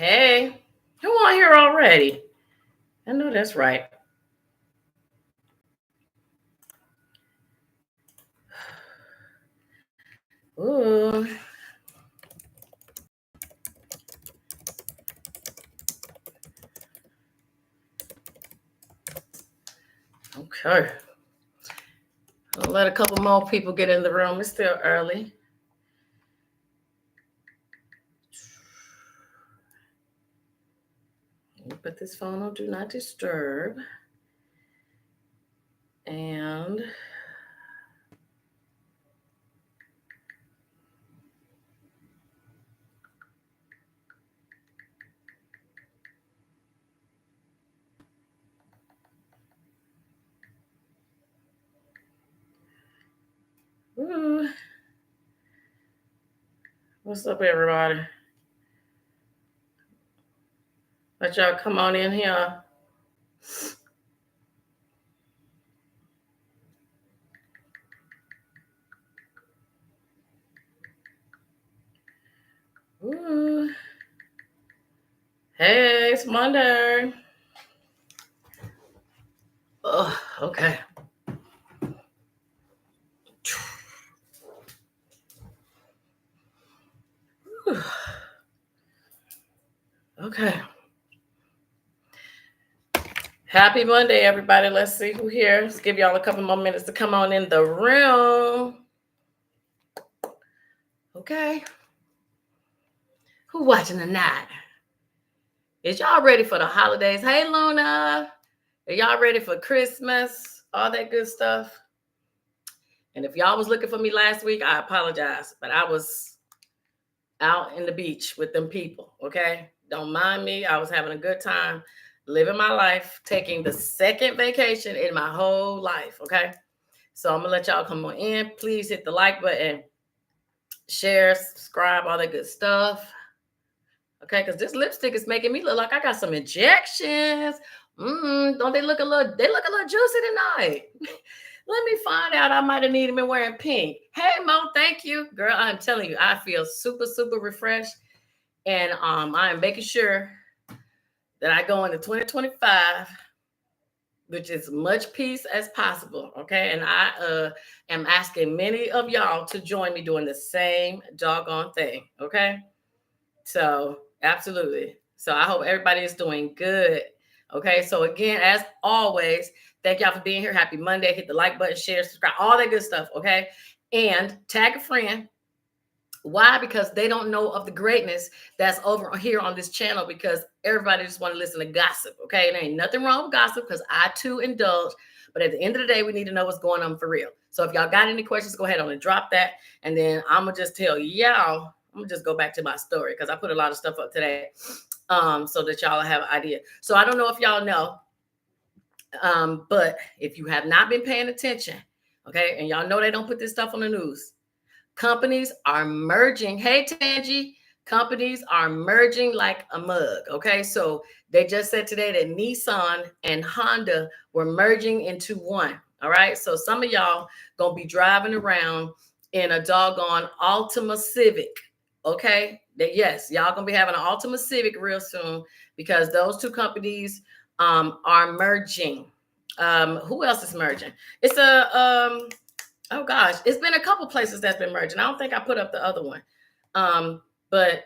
Hey, who on here already? I know that's right. Ooh. Okay. I'll let a couple more people get in the room. It's still early. Put this phone on Do Not Disturb. And ooh. What's up, everybody? Let y'all come on in here. Ooh. Hey, it's Monday. Oh, okay. Okay. Happy Monday, everybody. Let's see who here. Let's give y'all a couple more minutes to come on in the room. Okay. Who watching tonight? Is y'all ready for the holidays? Hey, Luna. Are y'all ready for Christmas? All that good stuff. And if y'all was looking for me last week, I apologize. But I was out in the beach with them people, okay? Don't mind me. I was having a good time living my life, taking the second vacation in my whole life, okay? So I'm going to let y'all come on in. Please hit the like button, share, subscribe, all that good stuff. Okay, because this lipstick is making me look like I got some injections. Don't they look a little juicy tonight? Let me find out. I might have needed me wearing pink. Hey, Mo, thank you. Girl, I'm telling you, I feel super, super refreshed. And I am making sure that I go into 2025 with as much peace as possible. Okay. And I am asking many of y'all to join me doing the same doggone thing. Okay. So absolutely. So I hope everybody is doing good. Okay. So again, as always, thank y'all for being here. Happy Monday. Hit the like button, share, subscribe, all that good stuff. Okay. And tag a friend. Why? Because they don't know of the greatness that's over here on this channel, because everybody just want to listen to gossip. Okay. And there ain't nothing wrong with gossip, because I too indulge. But at the end of the day, we need to know what's going on for real. So if y'all got any questions, go ahead on and drop that. And then I'm going to just tell y'all, I'm going to just go back to my story, because I put a lot of stuff up today so that y'all have an idea. So I don't know if y'all know, but if you have not been paying attention, okay, and y'all know they don't put this stuff on the news, companies are merging. Hey, Tangi, companies are merging like a mug. Okay, so they just said today that Nissan and Honda were merging into one. All right, so some of y'all gonna be driving around in a doggone Altima Civic. Okay, that yes, y'all gonna be having an Altima Civic real soon, because those two companies are merging. Who else is merging? It's a oh gosh, it's been a couple places that's been merging. I don't think I put up the other one. But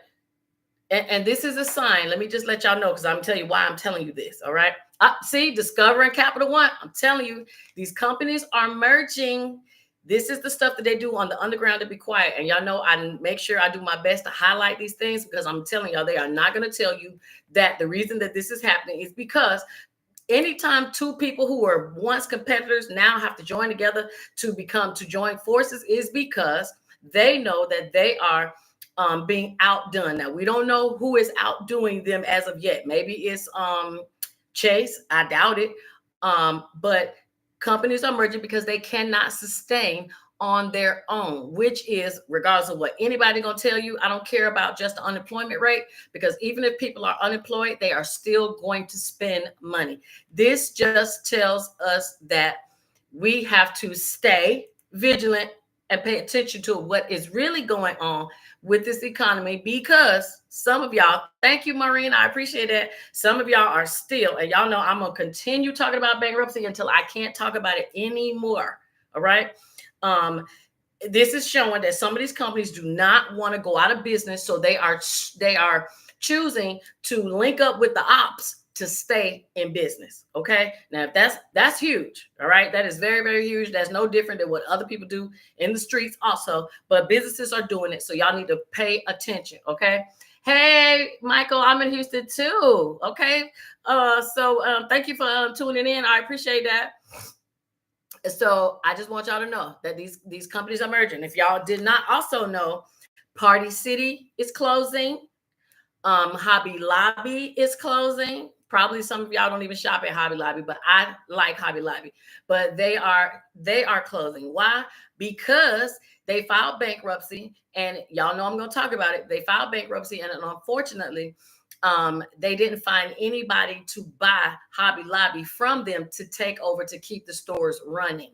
this is a sign. Let me just let y'all know, because I'm telling you why I'm telling you this. All right. See, Discover and Capital One. I'm telling you, these companies are merging. This is the stuff that they do on the underground to be quiet. And y'all know I make sure I do my best to highlight these things, because I'm telling y'all, they are not going to tell you that the reason that this is happening is because anytime two people who were once competitors now have to join together to join forces, is because they know that they are being outdone. Now, we don't know who is outdoing them as of yet. Maybe it's Chase. I doubt it. But companies are merging because they cannot sustain on their own, which is, regardless of what anybody gonna tell you, I don't care about just the unemployment rate, because even if people are unemployed, they are still going to spend money. This just tells us that we have to stay vigilant, and pay attention to what is really going on with this economy, because some of y'all, thank you, Maureen, I appreciate that. Some of y'all are still, and y'all know I'm going to continue talking about bankruptcy until I can't talk about it anymore. All right. This is showing that some of these companies do not want to go out of business, so they are choosing to link up with the ops to stay in business. Okay, now that's huge. All right, that is very, very huge. That's no different than what other people do in the streets also, but businesses are doing it, so y'all need to pay attention. Okay. Hey, Michael, I'm in Houston too. Okay, so thank you for tuning in. I appreciate that. So I just want y'all to know that these companies are merging. If y'all did not also know, Party City is closing. Hobby Lobby is closing. Probably some of y'all don't even shop at Hobby Lobby, but I like Hobby Lobby. But they are closing. Why? Because they filed bankruptcy, and y'all know I'm going to talk about it. They filed bankruptcy, and unfortunately, they didn't find anybody to buy Hobby Lobby from them to take over to keep the stores running.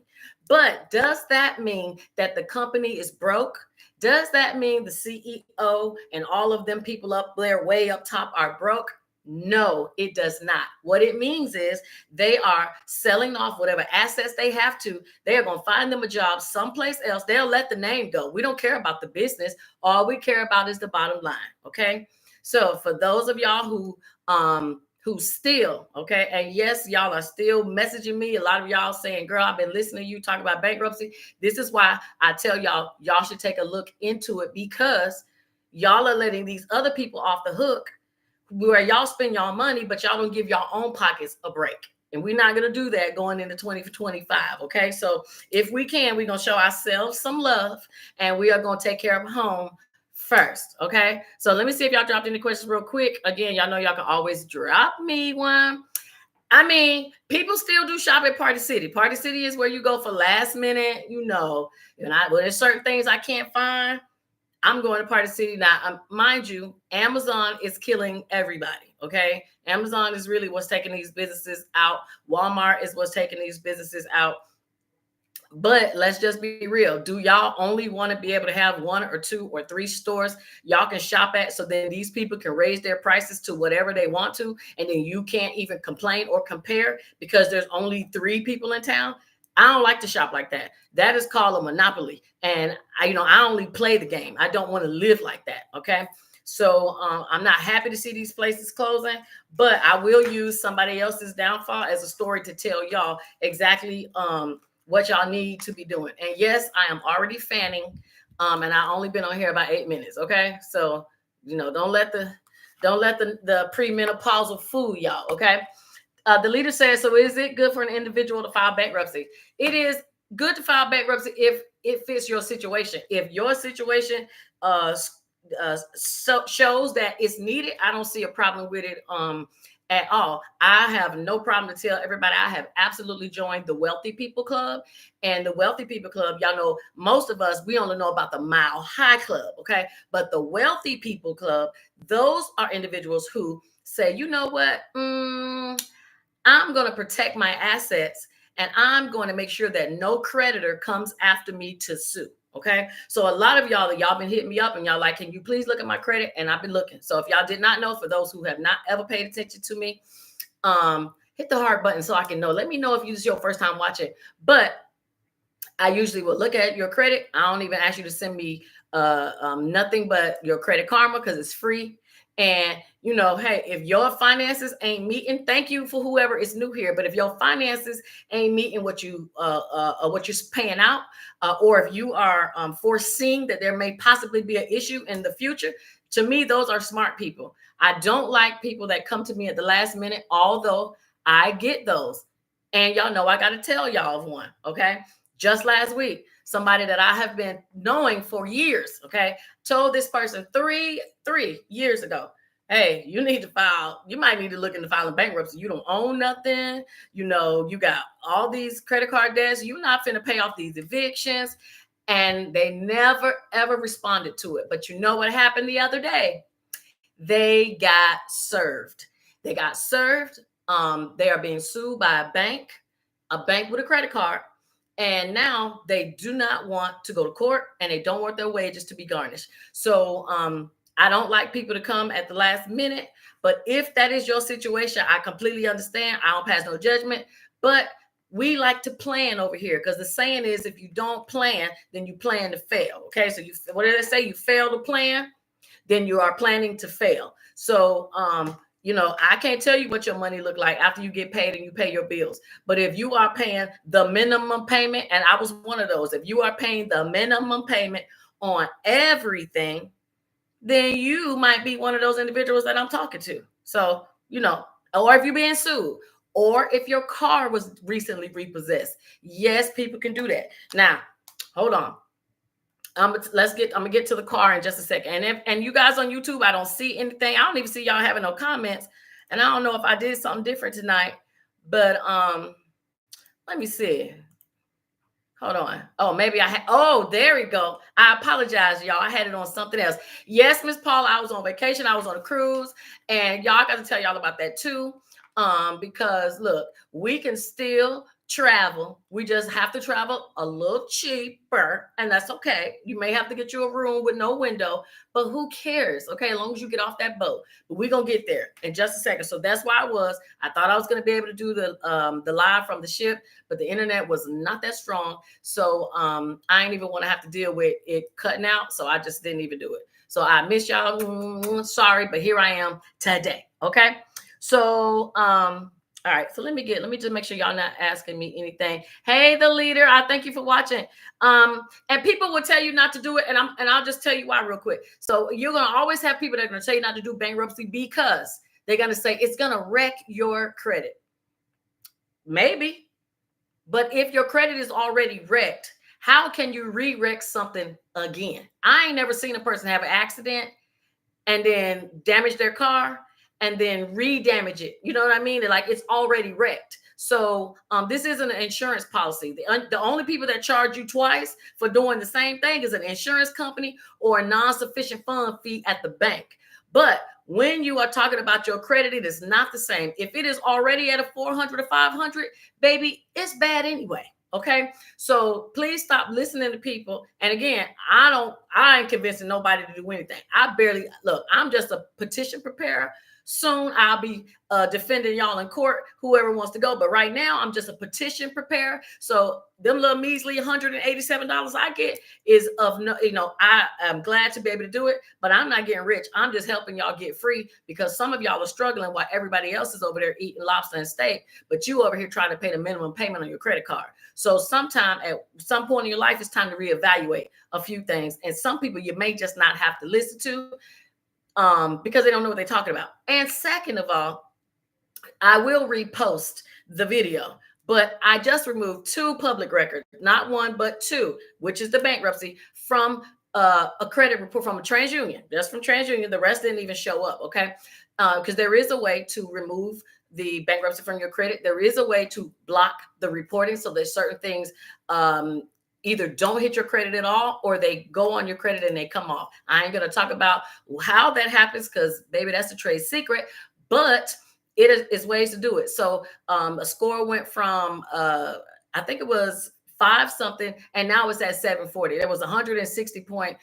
But does that mean that the company is broke? Does that mean the CEO and all of them people up there way up top are broke? No, it does not. What it means is they are selling off whatever assets they have to. They are going to find them a job someplace else. They'll let the name go. We don't care about the business. All we care about is the bottom line. Okay. So for those of y'all who still, okay, and yes, y'all are still messaging me. A lot of y'all saying, girl, I've been listening to you talk about bankruptcy. This is why I tell y'all should take a look into it, because y'all are letting these other people off the hook where y'all spend y'all money, but y'all don't give y'all own pockets a break. And we're not going to do that going into 2025. Okay. So if we can, we're going to show ourselves some love, and we are going to take care of home first. Okay. So let me see if y'all dropped any questions real quick. Again, y'all know y'all can always drop me one. I mean, people still do shop at Party City. Party City is where you go for last minute, well, there's certain things I can't find. I'm going to Party City now. Mind you, Amazon is killing everybody. Okay. Amazon is really what's taking these businesses out. Walmart is what's taking these businesses out. But let's just be real. Do y'all only want to be able to have 1 or 2 or 3 stores y'all can shop at, so then these people can raise their prices to whatever they want to, and then you can't even complain or compare because there's only 3 people in town? I don't like to shop like that. That is called a monopoly. And I only play the game. I don't want to live like that. Okay. So I'm not happy to see these places closing, but I will use somebody else's downfall as a story to tell y'all exactly what y'all need to be doing. And yes, I am already fanning, and I only been on here about 8 minutes. Okay. So, don't let the premenopausal fool y'all. Okay. The leader says, so is it good for an individual to file bankruptcy? It is good to file bankruptcy if it fits your situation. If your situation shows that it's needed, I don't see a problem with it at all. I have no problem to tell everybody I have absolutely joined the Wealthy People Club. And the Wealthy People Club, y'all know, most of us, we only know about the Mile High Club, okay? But the Wealthy People Club, those are individuals who say, you know what, I'm going to protect my assets, and I'm going to make sure that no creditor comes after me to sue. Okay. So a lot of y'all been hitting me up, and y'all like, can you please look at my credit? And I've been looking. So if y'all did not know, for those who have not ever paid attention to me, hit the heart button so I can know. Let me know if this is your first time watching. But I usually will look at your credit. I don't even ask you to send me nothing but your Credit Karma, because it's free. And hey, if your finances ain't meeting, thank you for whoever is new here. But if your finances ain't meeting what you're paying out, or if you are foreseeing that there may possibly be an issue in the future, to me, those are smart people. I don't like people that come to me at the last minute, although I get those. And y'all know I got to tell y'all of one. Okay. Just last week, somebody that I have been knowing for years, okay, told this person three years ago, hey, you might need to look into filing bankruptcy. You don't own nothing. You got all these credit card debts. You're not finna pay off these evictions. And they never, ever responded to it. But you know what happened the other day? They got served. They got served. They are being sued by a bank with a credit card. And now they do not want to go to court, and they don't want their wages to be garnished. So I don't like people to come at the last minute. But if that is your situation, I completely understand. I don't pass no judgment. But we like to plan over here, because the saying is, if you don't plan, then you plan to fail. Okay, so what did they say? You fail to plan, then you are planning to fail. So I can't tell you what your money look like after you get paid and you pay your bills. But if you are paying the minimum payment, and I was one of those, if you are paying the minimum payment on everything, then you might be one of those individuals that I'm talking to. So, or if you're being sued, or if your car was recently repossessed. Yes, people can do that. Now, hold on. I'm gonna get to the car in just a second. And you guys on YouTube, I don't see anything. I don't even see y'all having no comments. And I don't know if I did something different tonight, but let me see. Hold on. Oh, maybe I had. Oh, there we go. I apologize, y'all. I had it on something else. Yes, Miss Paula, I was on vacation. I was on a cruise, and y'all got to tell y'all about that too. Because look, we can still travel. We just have to travel a little cheaper, and that's okay. You may have to get you a room with no window, but who cares? Okay, as long as you get off that boat. But we're gonna get there in just a second. So that's why I thought I was gonna be able to do the live from the ship, but the internet was not that strong. So I ain't even want to have to deal with it cutting out. So I just didn't even do it. So I miss y'all. Sorry, but here I am today. Okay. So all right, so let me just make sure y'all not asking me anything. Hey, the leader, I thank you for watching. And people will tell you not to do it, and I'll just tell you why real quick. So you're gonna always have people that are gonna tell you not to do bankruptcy because they're gonna say it's gonna wreck your credit. Maybe, but if your credit is already wrecked, how can you re-wreck something again? I ain't never seen a person have an accident and then damage their car and then re-damage it. You know what I mean? Like, it's already wrecked. So this isn't an insurance policy. The only people that charge you twice for doing the same thing is an insurance company or a non-sufficient fund fee at the bank. But when you are talking about your credit, it is not the same. If it is already at a 400 or 500, baby, it's bad anyway. Okay, so please stop listening to people. And again, I ain't convincing nobody to do anything. I'm just a petition preparer. Soon I'll be defending y'all in court, whoever wants to go. But right now, I'm just a petition preparer. So them little measly $187 I get is of no, I am glad to be able to do it, but I'm not getting rich. I'm just helping y'all get free, because some of y'all are struggling while everybody else is over there eating lobster and steak, but you over here trying to pay the minimum payment on your credit card. So sometime at some point in your life, it's time to reevaluate a few things. And some people you may just not have to listen to because they don't know what they're talking about. And second of all, I will repost the video, but I just removed 2 public records, not 1, but 2, which is the bankruptcy from a credit report from a TransUnion. Just from TransUnion. The rest didn't even show up. Okay. Because there is a way to remove the bankruptcy from your credit. There is a way to block the reporting. So there's certain things either don't hit your credit at all, or they go on your credit and they come off. I ain't going to talk about how that happens, because baby, that's a trade secret, but it is ways to do it. So a score went from, I think it was 5 something, and now it's at 740. There was a 160 point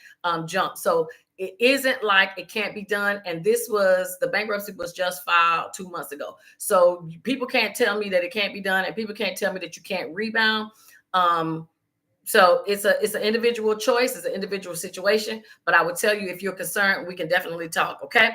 jump. So it isn't like it can't be done. And the bankruptcy was just filed 2 months ago. So people can't tell me that it can't be done, and people can't tell me that you can't rebound. So it's an individual choice. It's an individual situation. But I would tell you, if you're concerned, we can definitely talk. Okay.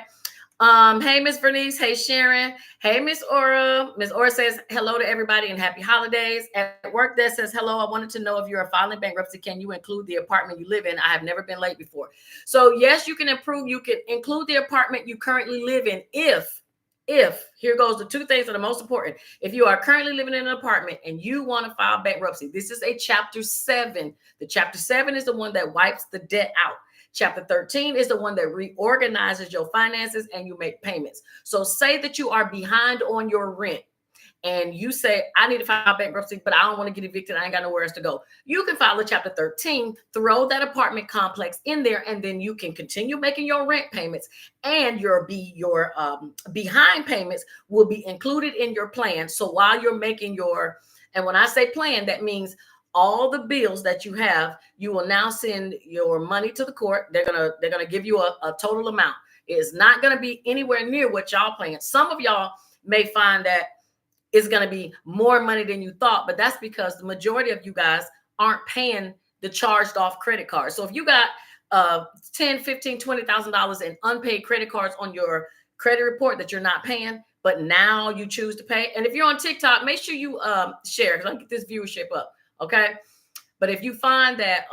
Hey, Miss Bernice. Hey, Sharon. Hey, Miss Aura. Miss Aura says hello to everybody and happy holidays. At work, that says hello. I wanted to know, if you're filing bankruptcy, can you include the apartment you live in? I have never been late before. So yes, you can include the apartment you currently live in if here goes the 2 things that are most important. If you are currently living in an apartment and you want to file bankruptcy, this is a Chapter 7. The Chapter 7 is the one that wipes the debt out. Chapter 13 is the one that reorganizes your finances and you make payments. So say that you are behind on your rent and you say, I need to file bankruptcy, but I don't want to get evicted. I ain't got nowhere else to go. You can file a Chapter 13, throw that apartment complex in there, and then you can continue making your rent payments, and your behind payments will be included in your plan. So while you're making and when I say plan, that means all the bills that you have, you will now send your money to the court. They're gonna give you a total amount. It's not gonna be anywhere near what y'all paying. Some of y'all may find that it's gonna be more money than you thought, but that's because the majority of you guys aren't paying the charged off credit card. So if you got $10, $15, $20,000 in unpaid credit cards on your credit report that you're not paying, but now you choose to pay. And if you're on TikTok, make sure you share, because I'll get this viewership up. Okay. But if you find that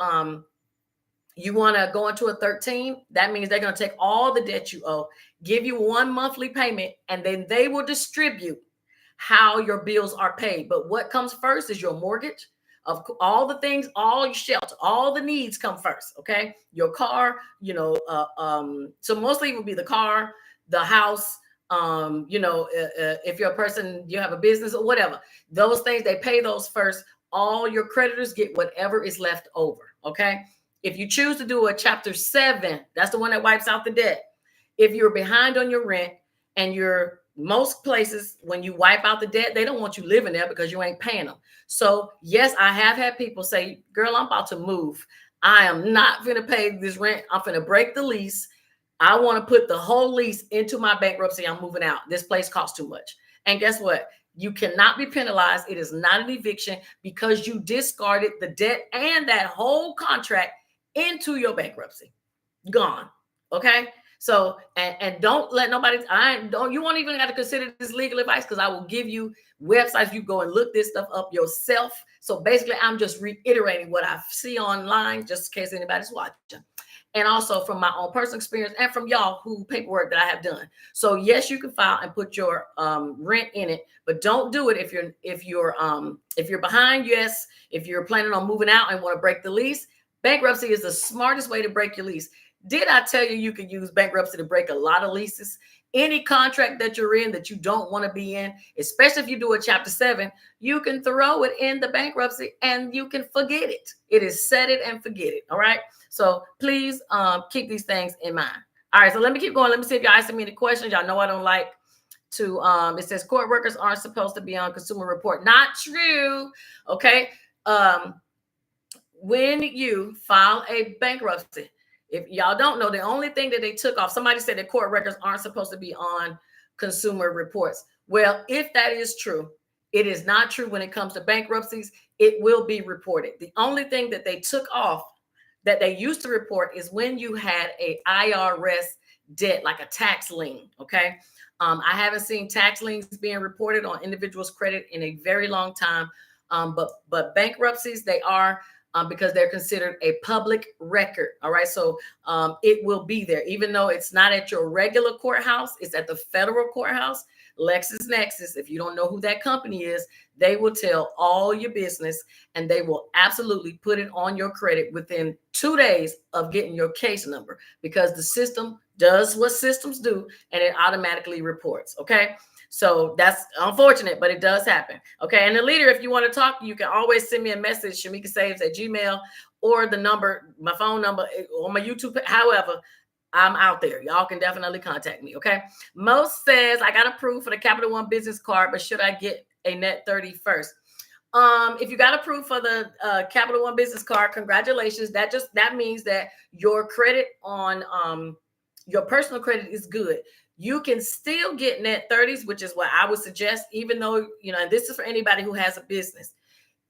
you want to go into a 13, that means they're going to take all the debt you owe, give you one monthly payment, and then they will distribute how your bills are paid. But what comes first is your mortgage. Of all the things, all your shelter, all the needs come first. Okay. Your car, so mostly it will be the car, the house, if you're a person, you have a business or whatever, those things, they pay those first. All your creditors get whatever is left over. Okay. If you choose to do a chapter 7, that's the one that wipes out the debt. If you're behind on your rent, and most places, when you wipe out the debt, they don't want you living there because you ain't paying them. So yes, I have had people say, girl, I'm about to move. I am not going to pay this rent. I'm going to break the lease. I want to put the whole lease into my bankruptcy. I'm moving out. This place costs too much. And guess what? You cannot be penalized. It is not an eviction because you discarded the debt and that whole contract into your bankruptcy. Gone. Okay. So, and don't let nobody, you won't even have to consider this legal advice, because I will give you websites. You go and look this stuff up yourself. So basically, I'm just reiterating what I see online, just in case anybody's watching. And also from my own personal experience and from y'all who paperwork that I have done. So yes, you can file and put your rent in it, but don't do it if you're behind. Yes, if you're planning on moving out and want to break the lease, bankruptcy is the smartest way to break your lease. Did I tell you you could use bankruptcy to break a lot of leases? Any contract that you're in that you don't want to be in, especially if you do a chapter 7, you can throw it in the bankruptcy and you can forget it. It is set it and forget it. All right. So please keep these things in mind. All right. So let me keep going. Let me see if y'all asking me any questions. Y'all know I don't like to, it says court workers aren't supposed to be on consumer report. Not true. Okay. When you file a bankruptcy, if y'all don't know, the only thing that they took off, somebody said that court records aren't supposed to be on consumer reports. Well, if that is true, it is not true when it comes to bankruptcies. It will be reported. The only thing that they took off that they used to report is when you had a IRS debt, like a tax lien. Okay. I haven't seen tax liens being reported on individuals' credit in a very long time. But bankruptcies, they are, because they're considered a public record. All right. So it will be there, even though it's not at your regular courthouse, it's at the federal courthouse. LexisNexis, if you don't know who that company is, they will tell all your business and they will absolutely put it on your credit within 2 days of getting your case number, because the system does what systems do and it automatically reports. Okay. So that's unfortunate, but it does happen. Okay. And the leader, if you want to talk, you can always send me a message, shamikasaves@gmail.com, or the number, my phone number on my YouTube. However, I'm out there. Y'all can definitely contact me. Okay. Most says I got approved for the Capital One business card, but should I get a net 30 first? If you got approved for the Capital One business card, congratulations. That means that your credit on your personal credit is good. You can still get net 30s, which is what I would suggest, even though, and this is for anybody who has a business.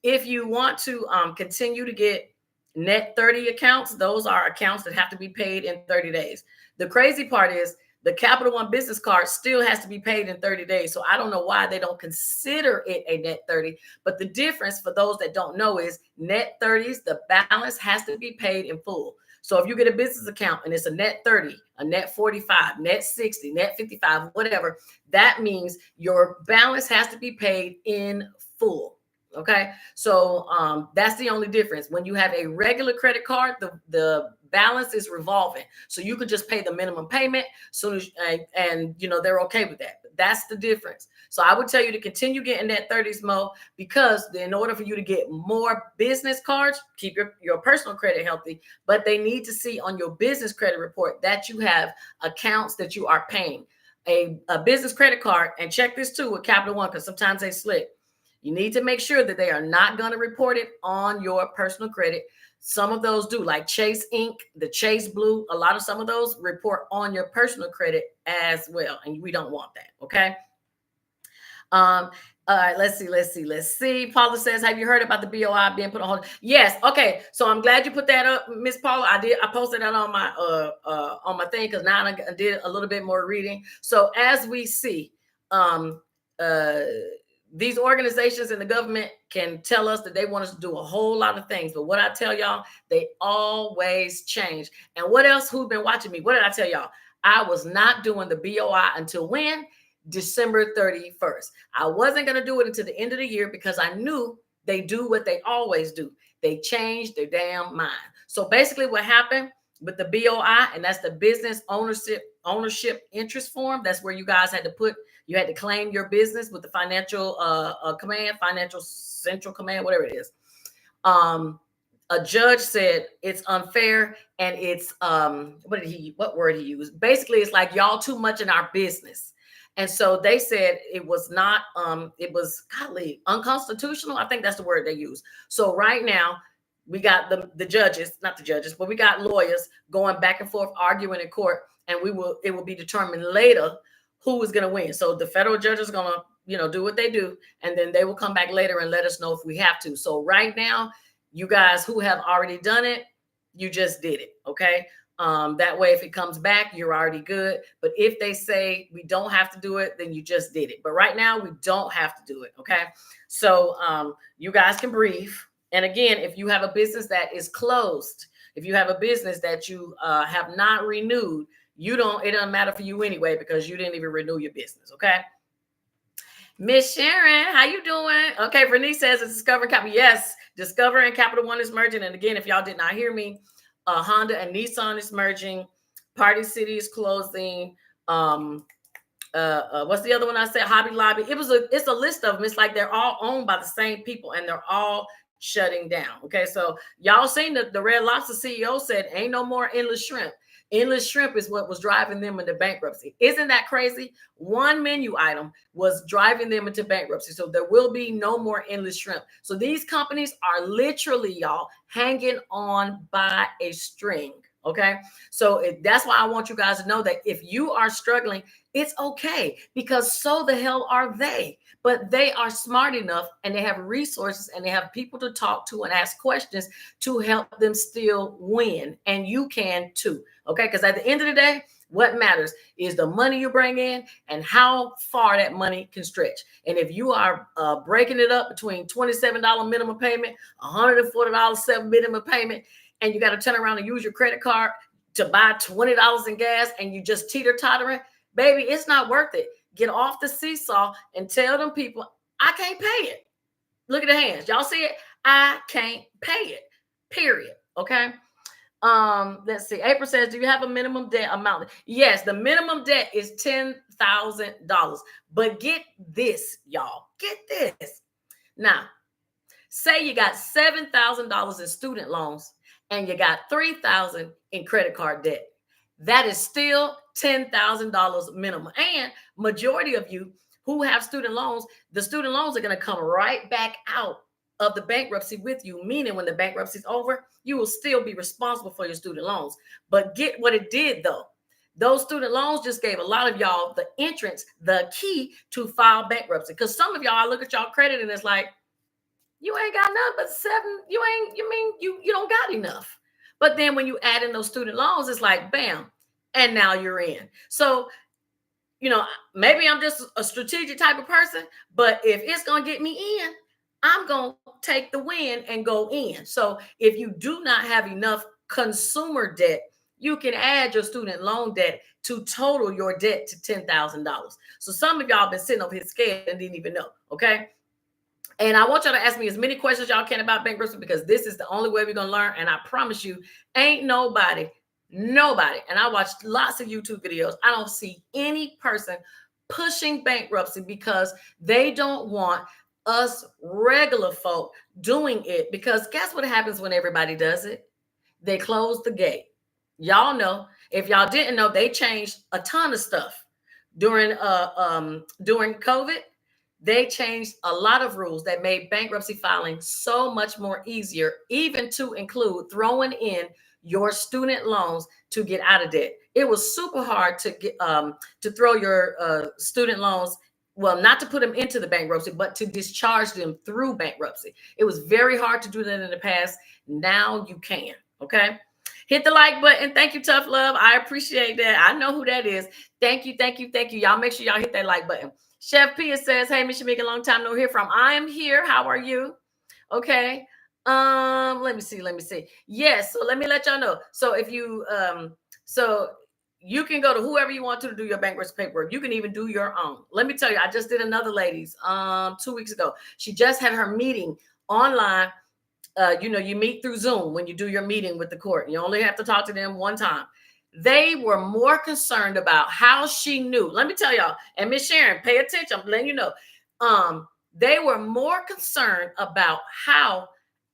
If you want to continue to get net 30 accounts, those are accounts that have to be paid in 30 days. The crazy part is the Capital One business card still has to be paid in 30 days. So I don't know why they don't consider it a net 30. But the difference for those that don't know is net 30s, the balance has to be paid in full. So if you get a business account and it's a net 30, a net 45, net 60, net 55, whatever, that means your balance has to be paid in full. Okay. So that's the only difference. When you have a regular credit card, the balance is revolving. So you could just pay the minimum payment soon as, and they're okay with that. But that's the difference. So I would tell you to continue getting that 30s, Mo, because in order for you to get more business cards, keep your personal credit healthy, but they need to see on your business credit report that you have accounts that you are paying. A business credit card, and check this too with Capital One, because sometimes they slip. You need to make sure that they are not going to report it on your personal credit. Some of those do, like Chase Inc., the Chase Blue. A lot of some of those report on your personal credit as well, and we don't want that. Okay. All right, let's see. Paula says, have you heard about the BOI being put on hold? Yes. Okay. So I'm glad you put that up, Miss Paula. I posted that on my thing because now I did a little bit more reading. So as we see, these organizations in the government can tell us that they want us to do a whole lot of things. But what I tell y'all, they always change. And what else? Who's been watching me? What did I tell y'all? I was not doing the BOI until when? December 31st. I wasn't going to do it until the end of the year because I knew they do what they always do. They change their damn mind. So basically what happened with the BOI, and that's the business ownership interest form. That's where you guys had to claim your business with the financial command, financial central command, whatever it is. A judge said it's unfair, and it's what word he used? Basically, it's like y'all too much in our business. And so they said it was not, it was unconstitutional. I think that's the word they use. So right now we got the judges, not the judges, but we got lawyers going back and forth, arguing in court, and it will be determined later who is going to win. So the federal judges are going to, do what they do, and then they will come back later and let us know if we have to. So right now, you guys who have already done it, you just did it. Okay. That way, if it comes back, you're already good. But if they say we don't have to do it, then you just did it. But right now, we don't have to do it. Okay. So you guys can breathe. And again, if you have a business that is closed, if you have a business that you have not renewed, it doesn't matter for you anyway, because you didn't even renew your business. Okay. Miss Sharon, how you doing? Okay. Bernice says it's Discover Capital. Yes. Discover and Capital One is merging. And again, if y'all did not hear me, Honda and Nissan is merging. Party City is closing. What's the other one I said? Hobby Lobby. It's a list of them. It's like they're all owned by the same people, and they're all shutting down. Okay, so y'all seen the Red Lobster CEO said ain't no more endless shrimp. Endless shrimp is what was driving them into bankruptcy. Isn't that crazy? One menu item was driving them into bankruptcy. So there will be no more endless shrimp. So these companies are literally, y'all, hanging on by a string. Okay. So that's why I want you guys to know that if you are struggling, it's okay, because so the hell are they. But they are smart enough, and they have resources, and they have people to talk to and ask questions to help them still win. And you can too. Okay. Because at the end of the day, what matters is the money you bring in and how far that money can stretch. And if you are breaking it up between $27 minimum payment, $140 minimum payment, and you got to turn around and use your credit card to buy $20 in gas, and you just teeter-tottering, baby, it's not worth it. Get off the seesaw and tell them people, I can't pay it. Look at the hands. Y'all see it? I can't pay it. Period. Okay. Let's see. April says, do you have a minimum debt amount? Yes, the minimum debt is $10,000. But get this, y'all. Get this. Now, say you got $7,000 in student loans and you got $3,000 in credit card debt. That is still $10,000 minimum. And majority of you who have student loans, the student loans are going to come right back out of the bankruptcy with you, meaning when the bankruptcy is over, you will still be responsible for your student loans. But get what it did though. Those student loans just gave a lot of y'all the entrance, the key to file bankruptcy. Because some of y'all, I look at y'all credit and it's like, you ain't got nothing but seven. You don't got enough. But then when you add in those student loans, it's like, bam, and now you're in. So, maybe I'm just a strategic type of person, but if it's going to get me in, I'm going to take the win and go in. So if you do not have enough consumer debt, you can add your student loan debt to total your debt to $10,000. So some of y'all been sitting over here scared and didn't even know. Okay. And I want y'all to ask me as many questions y'all can about bankruptcy, because this is the only way we're going to learn. And I promise you, ain't nobody. And I watched lots of YouTube videos. I don't see any person pushing bankruptcy because they don't want us regular folk doing it. Because guess what happens when everybody does it? They close the gate. Y'all know, if y'all didn't know, they changed a ton of stuff during COVID. they changed a lot of rules that made bankruptcy filing so much more easier, even to include throwing in your student loans to get out of debt. It was super hard to get to throw your student loans, well, not to put them into the bankruptcy, but to discharge them through bankruptcy. It was very hard to do that in the past. Now you can. Okay. Hit the like button. Thank you, Tough Love. I appreciate that. I know who that is. Thank you, thank you, thank you. Y'all make sure y'all hit that like button. Chef Pia says, hey, Miss Shamika, long time no hear from. I am here. How are you? Okay. Let me see. Yes, so let me let y'all know. So if you so you can go to whoever you want to do your bankruptcy paperwork. You can even do your own. Let me tell you, I just did another lady's 2 weeks ago. She just had her meeting online. You meet through Zoom when you do your meeting with the court. You only have to talk to them one time. They were more concerned about how she knew. Let me tell y'all, and Miss Sharon, pay attention. I'm letting you know. They were more concerned about how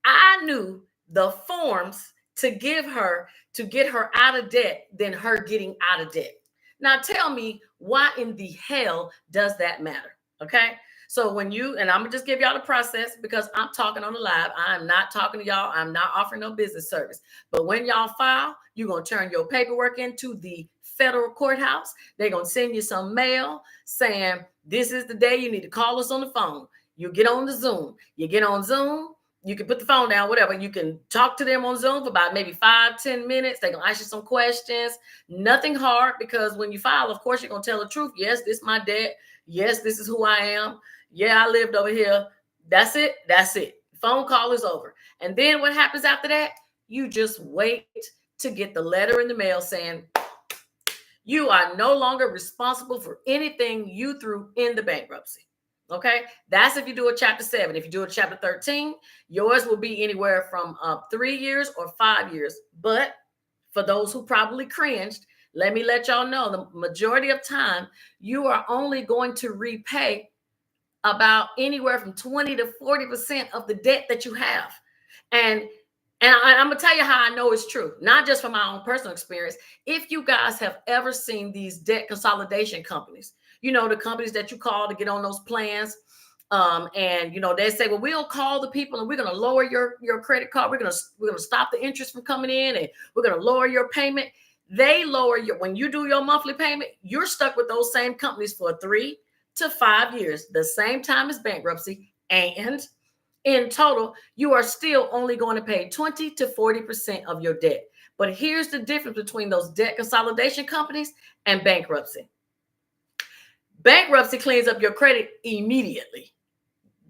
I knew the forms to give her to get her out of debt than her getting out of debt. Now tell me, why in the hell does that matter? Okay. So when you, and I'm gonna just give y'all the process because I'm talking on the live. I'm not talking to y'all. I'm not offering no business service. But when y'all file, you're gonna turn your paperwork into the federal courthouse. They're gonna send you some mail saying this is the day you need to call us on the phone. You get on the Zoom. You get on Zoom. You can put the phone down, whatever. You can talk to them on Zoom for about maybe 5-10 minutes. They're gonna ask you some questions. Nothing hard, because when you file, of course, you're gonna tell the truth. Yes, this is my debt. Yes, this is who I am. Yeah, I lived over here. That's it. That's it. Phone call is over. And then what happens after that? You just wait to get the letter in the mail saying you are no longer responsible for anything you threw in the bankruptcy. Okay, that's if you do a chapter 7. If you do a chapter 13, yours will be anywhere from 3 years or 5 years. But for those who probably cringed, let me let y'all know the majority of time you are only going to repay about anywhere from 20 to 40% of the debt that you have. And I'm gonna tell you how I know it's true, not just from my own personal experience. If you guys have ever seen these debt consolidation companies, the companies that you call to get on those plans, and they say, well, we'll call the people and we're gonna lower your credit card. We're gonna stop the interest from coming in, and we're gonna lower your payment. They lower when you do your monthly payment, you're stuck with those same companies for 3 to 5 years, the same time as bankruptcy, and in total, you are still only going to pay 20 to 40% of your debt. But here's the difference between those debt consolidation companies and bankruptcy. Bankruptcy cleans up your credit immediately,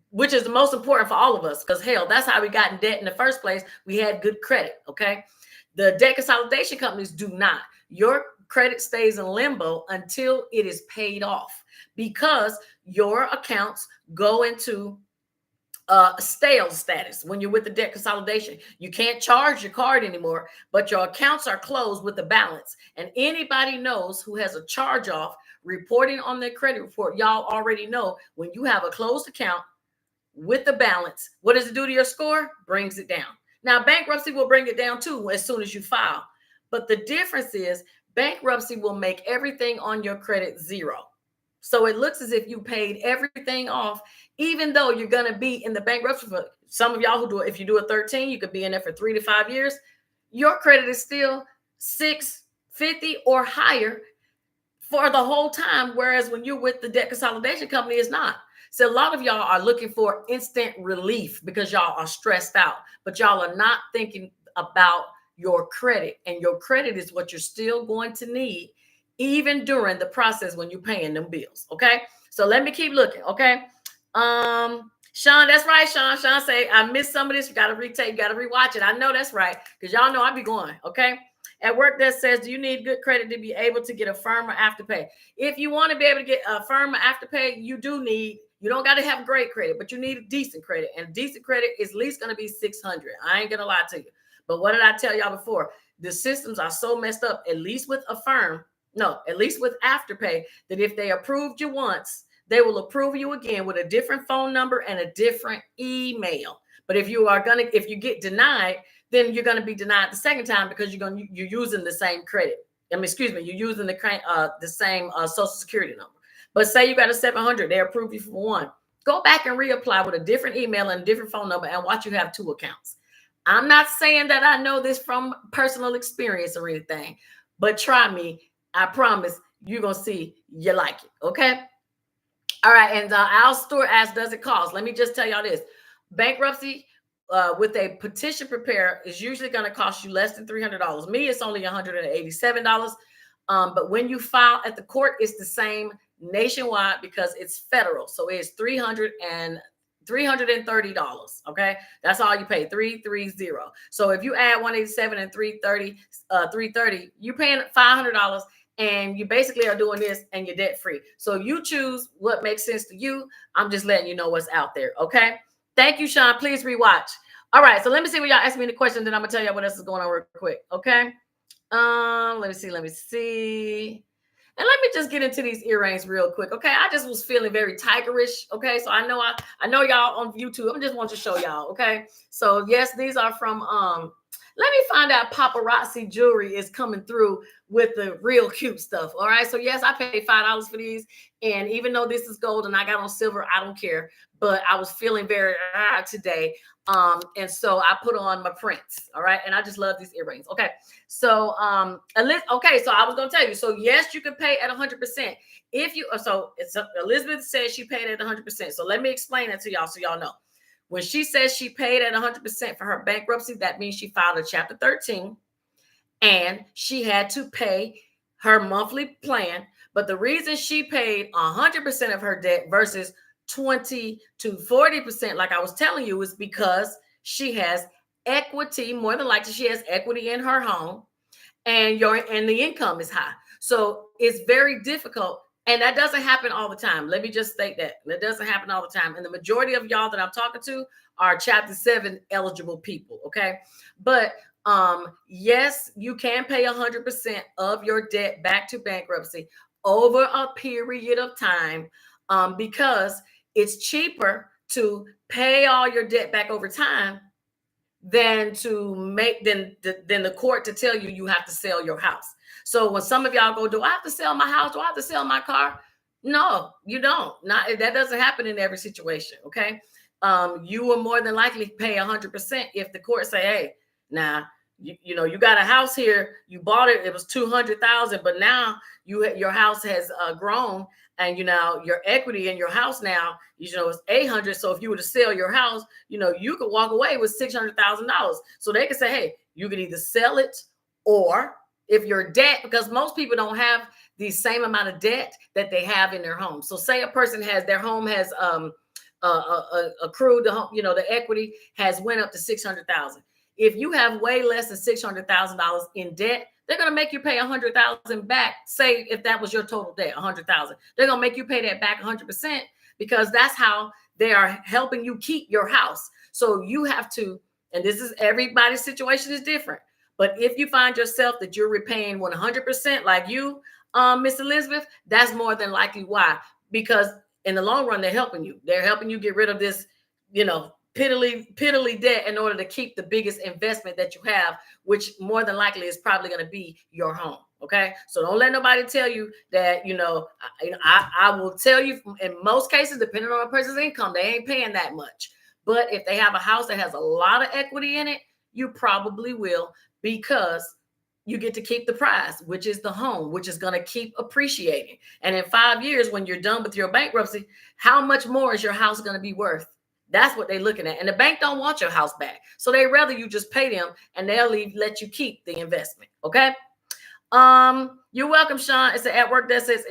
which is the most important for all of us, because hell, that's how we got in debt in the first place. We had good credit. Okay. The debt consolidation companies do not. Your credit stays in limbo until it is paid off, because your accounts go into stale status. When you're with the debt consolidation, you can't charge your card anymore, but your accounts are closed with the balance. And anybody knows who has a charge off reporting on their credit report, y'all already know when you have a closed account with the balance, what does it do to your score? Brings it down. Now, bankruptcy will bring it down too as soon as you file. But the difference is bankruptcy will make everything on your credit zero. So it looks as if you paid everything off, even though you're going to be in the bankruptcy. For some of y'all who do it, if you do a 13, you could be in there for 3 to 5 years. Your credit is still 650 or higher for the whole time. Whereas when you're with the debt consolidation company, it's not. So a lot of y'all are looking for instant relief because y'all are stressed out, but y'all are not thinking about your credit, and your credit is what you're still going to need even during the process when you're paying them bills. Okay. So let me keep looking. Okay. Sean, that's right. Sean say, I missed some of this. You got to retake, you got to rewatch it. I know that's right, because y'all know I be going. Okay. At work, that says, do you need good credit to be able to get a firm or afterpay? If you want to be able to get a firm or afterpay, you don't got to have great credit, but you need a decent credit. And decent credit is at least going to be 600. I ain't going to lie to you. But what did I tell y'all before? The systems are so messed up, at least with a firm. No, at least with Afterpay, that if they approved you once, they will approve you again with a different phone number and a different email. But if you get denied, then you're gonna be denied the second time because you're using the same credit. You're using the same social security number. But say you got a 700, they approve you for one. Go back and reapply with a different email and a different phone number and watch you have 2 accounts. I'm not saying that I know this from personal experience or anything, but try me. I promise you're going to see you like it. Okay. All right. And Al Stewart asks, does it cost? Let me just tell y'all this. Bankruptcy with a petition preparer is usually going to cost you less than $300. Me, it's only $187. But when you file at the court, it's the same nationwide because it's federal. So it's $330. Okay, that's all you pay, 330. So if you add 187 and 330, you're paying $500, and you basically are doing this and you're debt free. So you choose what makes sense to you. I'm just letting you know what's out there. Okay. Thank you, Sean. Please rewatch. All right. So let me see what y'all ask me the question. Then I'm gonna tell y'all what else is going on real quick. Okay. Let me see. And let me just get into these earrings real quick. Okay. I just was feeling very tigerish. Okay. So I know y'all on YouTube. I just want to show y'all. Okay. So yes, these are from let me find out paparazzi jewelry is coming through with the real cute stuff. All right. So yes, I paid $5 for these. And even though this is gold and I got on silver, I don't care. But I was feeling very today. And so I put on my prints. All right. And I just love these earrings. Okay. So okay, so I was gonna tell you. So yes, you can pay at 100%. If you Elizabeth says she paid at 100%. So let me explain it to y'all so y'all know. When she says she paid at 100% for her bankruptcy, that means she filed a Chapter 13 and she had to pay her monthly plan. But the reason she paid 100% of her debt versus 20 to 40%, like I was telling you, is because she has equity. More than likely, she has equity in her home, and the income is high. So it's very difficult. And that doesn't happen all the time. Let me just state that. That doesn't happen all the time. And the majority of y'all that I'm talking to are Chapter 7 eligible people. Okay. But yes, you can pay 100% of your debt back to bankruptcy over a period of time, because it's cheaper to pay all your debt back over time than the court to tell you have to sell your house. So when some of y'all go, do I have to sell my house? Do I have to sell my car? No, you don't. That doesn't happen in every situation. Okay. You will more than likely pay 100% if the court say, hey, now you got a house here, you bought it, it was 200,000, but now your house has grown, and your equity in your house now is 800. So if you were to sell your house, you could walk away with $600,000. So they could say, hey, you could either sell it, or if your debt, because most people don't have the same amount of debt that they have in their home. So say a person has their home has accrued the home, the equity has went up to 600,000. If you have way less than $600,000 in debt, they're going to make you pay 100,000 back. Say if that was your total debt, 100,000, they're going to make you pay that back 100%, because that's how they are helping you keep your house. So you have to, and this is, everybody's situation is different. But if you find yourself that you're repaying 100% like you, Miss Elizabeth, that's more than likely why. Because in the long run, they're helping you. They're helping you get rid of this, piddly debt in order to keep the biggest investment that you have, which more than likely is probably going to be your home. Okay. So don't let nobody tell you that, I will tell you, in most cases, depending on a person's income, they ain't paying that much. But if they have a house that has a lot of equity in it, you probably will, because you get to keep the prize, which is the home, which is going to keep appreciating. And in 5 years, when you're done with your bankruptcy, how much more is your house going to be worth? That's what they're looking at. And the bank don't want your house back. So they rather you just pay them, and they'll let you keep the investment. Okay. You're welcome, Sean. It's at work that says,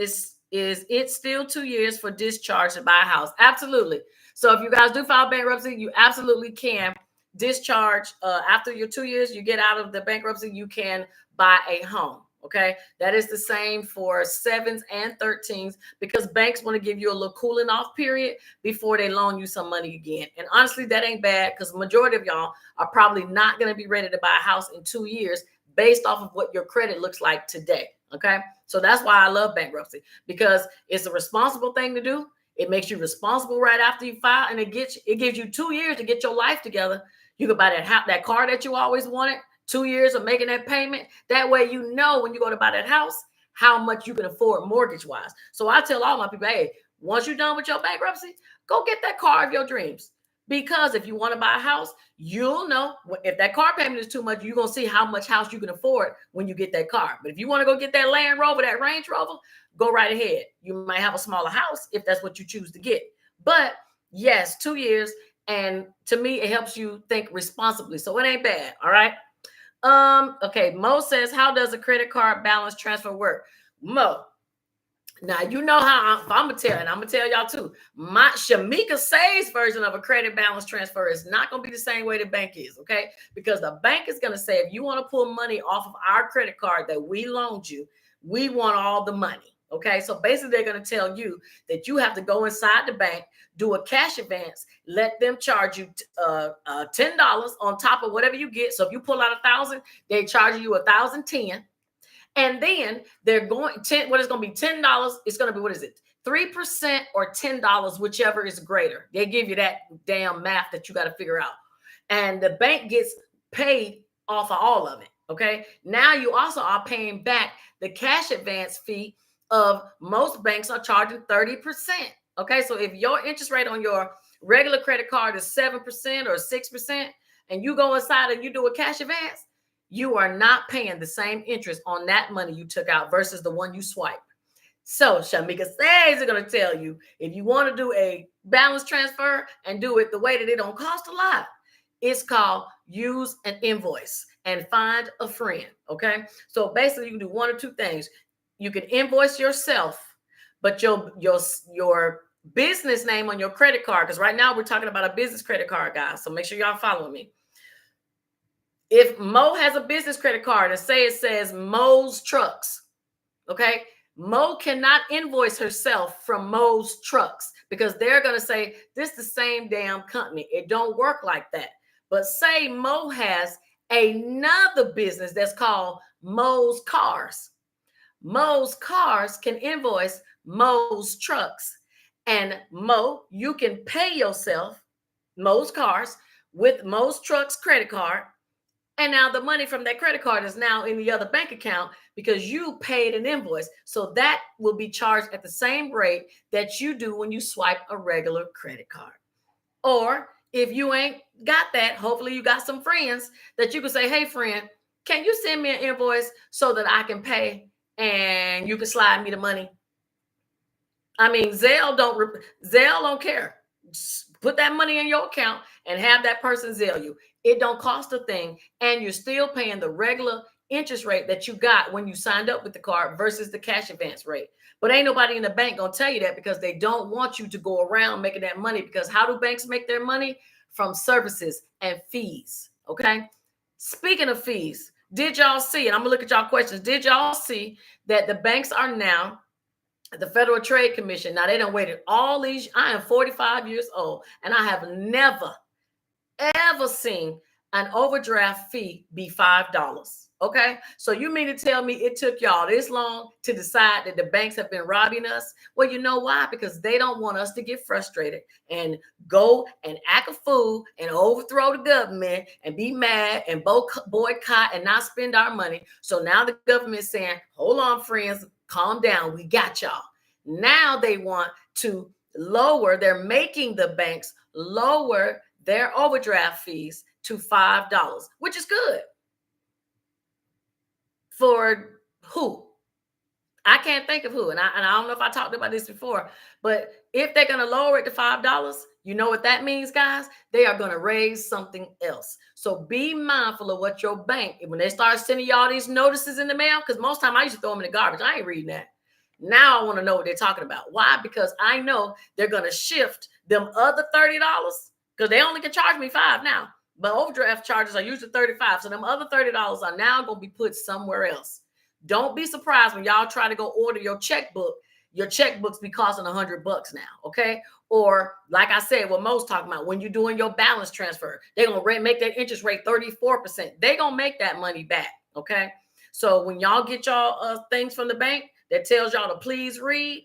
is it still 2 years for discharge to buy a house? Absolutely. So if you guys do file bankruptcy, you absolutely can discharge. After your 2 years, you get out of the bankruptcy, you can buy a home. Okay. That is the same for 7s and 13s, because banks want to give you a little cooling off period before they loan you some money again. And honestly, that ain't bad, because the majority of y'all are probably not going to be ready to buy a house in 2 years based off of what your credit looks like today. Okay. So that's why I love bankruptcy, because it's a responsible thing to do. It makes you responsible right after you file, and it gives you 2 years to get your life together. You can buy that car that you always wanted. 2 years of making that payment. That way, when you go to buy that house, how much you can afford mortgage wise. So I tell all my people, hey, Once you're done with your bankruptcy, go get that car of your dreams. Because if you want to buy a house, you'll know if that car payment is too much, you're going to see how much house you can afford when you get that car. But if you want to go get that Land Rover, that Range Rover, go right ahead. You might have a smaller house if that's what you choose to get. But yes, 2 years. And to me, it helps you think responsibly. So it ain't bad. All right. Okay. Mo says, how does a credit card balance transfer work? Mo, now you know how I'm gonna tell, and I'm gonna tell y'all too. My Shamika Saves version of a credit balance transfer is not gonna be the same way the bank is, okay? Because the bank is gonna say, if you want to pull money off of our credit card that we loaned you, we want all the money. Okay, so basically they're gonna tell you that you have to go inside the bank, do a cash advance, let them charge you $10 on top of whatever you get. So if you pull out 1,000, they charge you 1,010. And then they're going what is going to be $10. It's going to be, what is it? 3% or $10, whichever is greater. They give you that damn math that you got to figure out. And the bank gets paid off of all of it. Okay. Now you also are paying back the cash advance fee of most banks are charging 30%. Okay. So if your interest rate on your regular credit card is 7% or 6%, and you go inside and you do a cash advance, you are not paying the same interest on that money you took out versus the one you swipe. So Shamika Saves are going to tell you, if you want to do a balance transfer and do it the way that it don't cost a lot, it's called use an invoice and find a friend. Okay. So basically you can do one or two things. You can invoice yourself, but your business name on your credit card, because right now we're talking about a business credit card, guys. So make sure y'all following me. If Mo has a business credit card and say it says Mo's Trucks, okay, Mo cannot invoice herself from Mo's Trucks because they're going to say this is the same damn company. It don't work like that. But say Mo has another business that's called Mo's Cars. Mo's Cars can invoice Mo's Trucks. And Mo, you can pay yourself Mo's Cars with Mo's Trucks credit card. And now the money from that credit card is now in the other bank account because you paid an invoice. So that will be charged at the same rate that you do when you swipe a regular credit card. Or if you ain't got that, hopefully you got some friends that you can say, hey, friend, can you send me an invoice so that I can pay and you can slide me the money? I mean, Zelle don't care. Just put that money in your account and have that person Zelle you. It don't cost a thing, and you're still paying the regular interest rate that you got when you signed up with the card versus the cash advance rate. But ain't nobody in the bank gonna tell you that because they don't want you to go around making that money. Because how do banks make their money? From services and fees. Okay. Speaking of fees, did y'all see? And I'm gonna look at y'all questions. Did y'all see that the banks are now the Federal Trade Commission? Now they done waited all these. I am 45 years old, and I have never ever seen an overdraft fee be $5. Okay, so you mean to tell me it took y'all this long to decide that the banks have been robbing us? Well, you know why? Because they don't want us to get frustrated and go and act a fool and overthrow the government and be mad and boycott and not spend our money. So now the government is saying, hold on, friends, calm down, we got y'all. Now they want to lower, they're making the banks lower their overdraft fees to $5, which is good. For who? I can't think of who. And I don't know if I talked about this before, but if they're going to lower it to $5, you know what that means, guys? They are going to raise something else. So be mindful of what your bank, when they start sending y'all these notices in the mail, because most time I used to throw them in the garbage. I ain't reading that. Now I want to know what they're talking about. Why? Because I know they're going to shift them other $30 because they only can charge me $5 now. But overdraft charges are usually $35. So them other $30 are now going to be put somewhere else. Don't be surprised when y'all try to go order your checkbook. Your checkbooks be costing $100 now, okay? Or like I said, what Mo's talking about, when you're doing your balance transfer, they're going to make that interest rate 34%. They're going to make that money back, okay? So when y'all get y'all things from the bank that tells y'all to please read